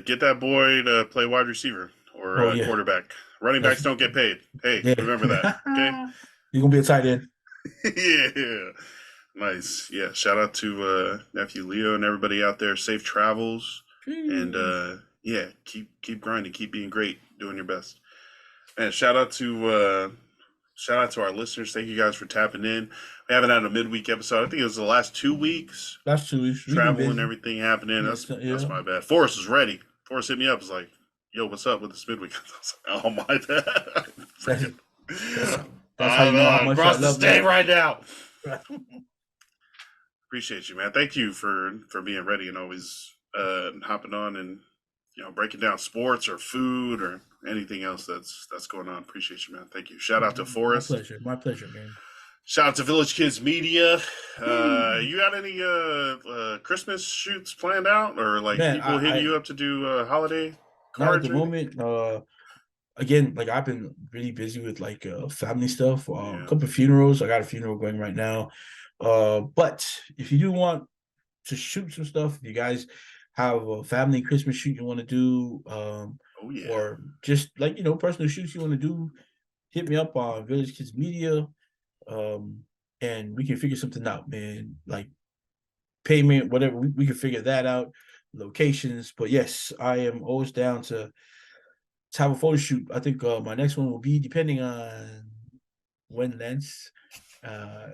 Get that boy to play wide receiver or Oh yeah, quarterback. Running that's backs don't get paid. Hey, yeah. remember that. Okay. You're gonna be a tight end. Yeah. Nice. Yeah. Shout out to nephew Leo and everybody out there. Safe travels. And yeah, keep grinding, keep being great, doing your best. And shout out to our listeners. Thank you guys for tapping in. We haven't had a midweek episode. I think it was the last 2 weeks. That's true. We've been Travel and busy. everything happening. Yeah, That's my bad. Forrest is ready. Forrest hit me up. Was like, "Yo, what's up with this midweek?" I was like, "Oh my bad." that's, Freaking. that's that's how you know how much I Across the love state you. right now. Appreciate you, man. Thank you for being ready and always hopping on and breaking down sports or food or anything else that's going on. Appreciate you, man. Thank you. Shout out to My Forrest. pleasure. My pleasure, man. Shout out to Village Kids Media. You got any Christmas shoots planned out, or like Man, people hitting I you up to do holiday not at the cards or anything? moment. Again, like I've been really busy with like family stuff. A Yeah. couple of funerals. I got a funeral going right now. But if you do want to shoot some stuff, if you guys have a family Christmas shoot you want to do, Oh yeah. or just like personal shoots you want to do, hit me up on Village Kids Media, um, and we can figure something out, man. Like payment, whatever, we can figure that out. Locations, but yes, I am always down to have a photo shoot. I think my next one will be depending on when Lance,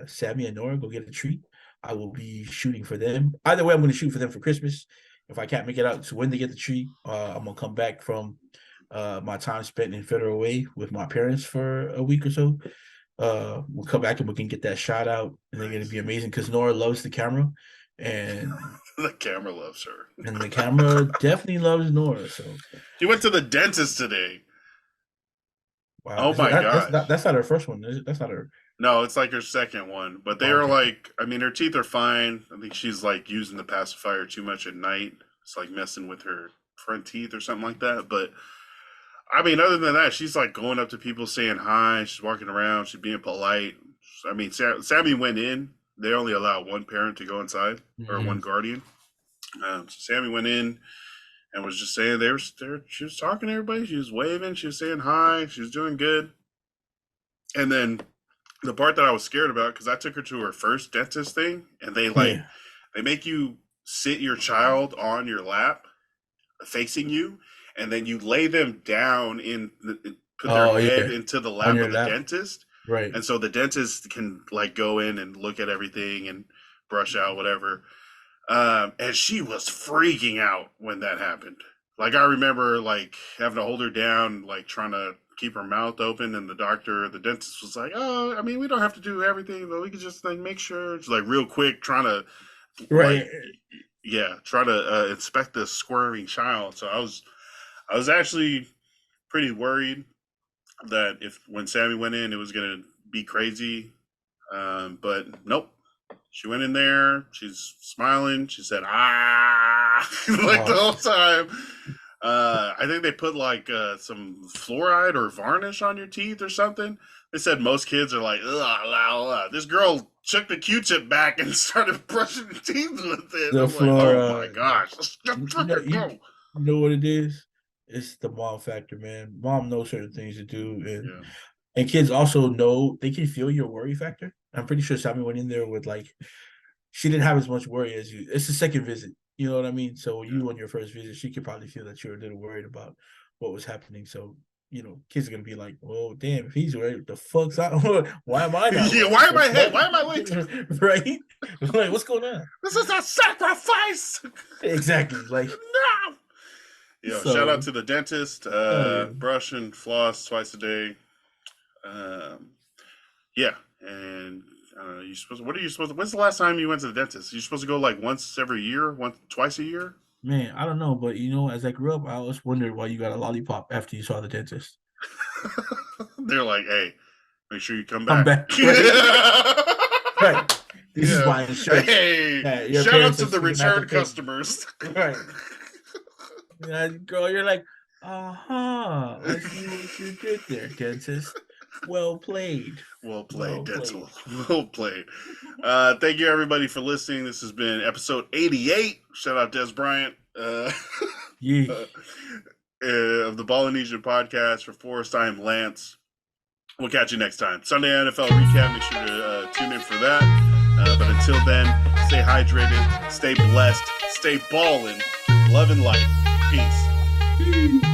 Sammy, and Nora go get a treat. I will be shooting for them. Either way, I'm going to shoot for them for Christmas. If I can't make it out to when they get the treat, I'm gonna come back from my time spent in Federal Way with my parents for a week or so. We'll come back and we can get that shot out, and they're going to Nice. be amazing because Nora loves the camera, and The camera loves the her. camera definitely loves Nora. So She went to the dentist today. wow, Oh my gosh. that's not her first one. Is it? That's not her. No, it's like her second one, but they Oh, are okay. like, I mean, her teeth are fine. I think she's like using the pacifier too much at night. It's like messing with her front teeth or something like that. But I mean, other than that, she's like going up to people saying hi. She's walking around. She's being polite. I mean, Sammy went in. They only allow one parent to go inside or one Mhm. guardian. So Sammy went in and was just saying they were. She was talking to everybody. She was waving. She was saying hi. She was doing good. And then the part that I was scared about because I took her to her first dentist thing, and Yeah. they make you sit your child on your lap, facing you, and then you lay them down put their Oh head yeah. into the On lap your of the lap. dentist, Right. and so the dentist can like go in and look at everything and brush out whatever. And she was freaking out when that happened. Like I remember like having to hold her down, like trying to keep her mouth open, and the dentist was like, "Oh, I mean, we don't have to do everything, but we could just like make sure." It's like real quick, trying to like, Right. yeah, try to inspect this squirming child. So I was actually pretty worried that if when Sammy went in, it was gonna be crazy. But nope, she went in there. She's smiling. She said, "Ah," like the Oh, whole time. I think they put like some fluoride or varnish on your teeth or something. They said most kids are like, ugh, la, la. This girl took the Q-tip back and started brushing her teeth with it. the I'm like, oh my fluoride. gosh, let's just You know, fucking go. you know what it is? It's the mom factor, man. Mom knows certain things to do, Yeah, and kids also know they can feel your worry factor. I'm pretty sure Sammy went in there with like she didn't have as much worry as you. It's the second visit. You know what I mean? So yeah. you on your first visit, she could probably feel that you're a little worried about what was happening. So, kids are gonna be like, "Well, damn, if he's worried, the fuck's I why am I not Yeah, worried? why am The I hey, why am I late? fuck?" Right? Like, what's going on? This is a sacrifice. Exactly. Like, No. Shout out so to the dentist. oh yeah. Brush and floss twice a day. Um, yeah, and you supposed. What are you supposed? When's the last time you went to the dentist? You supposed to go like once every year, twice a year. Man, I don't know, but as I grew up, I always wondered why you got a lollipop after you saw the dentist. They're like, hey, make sure you come Come back. back, right? Right. This is Yeah. why insurance Hey, that your shout out parents to are the gonna have to return pay. customers. Right. Girl, you're like, I see what you did there, dentist. Well played. Well played, Well Denzel. played. Well played. Thank you, everybody, for listening. This has been episode 88. Shout out Des Bryant Yee. uh, of the Ballinesian podcast. For Forrest, I am Lance. We'll catch you next time. Sunday NFL recap. Make sure to tune in for that. But until then, stay hydrated, stay blessed, stay ballin', love and light. Peace.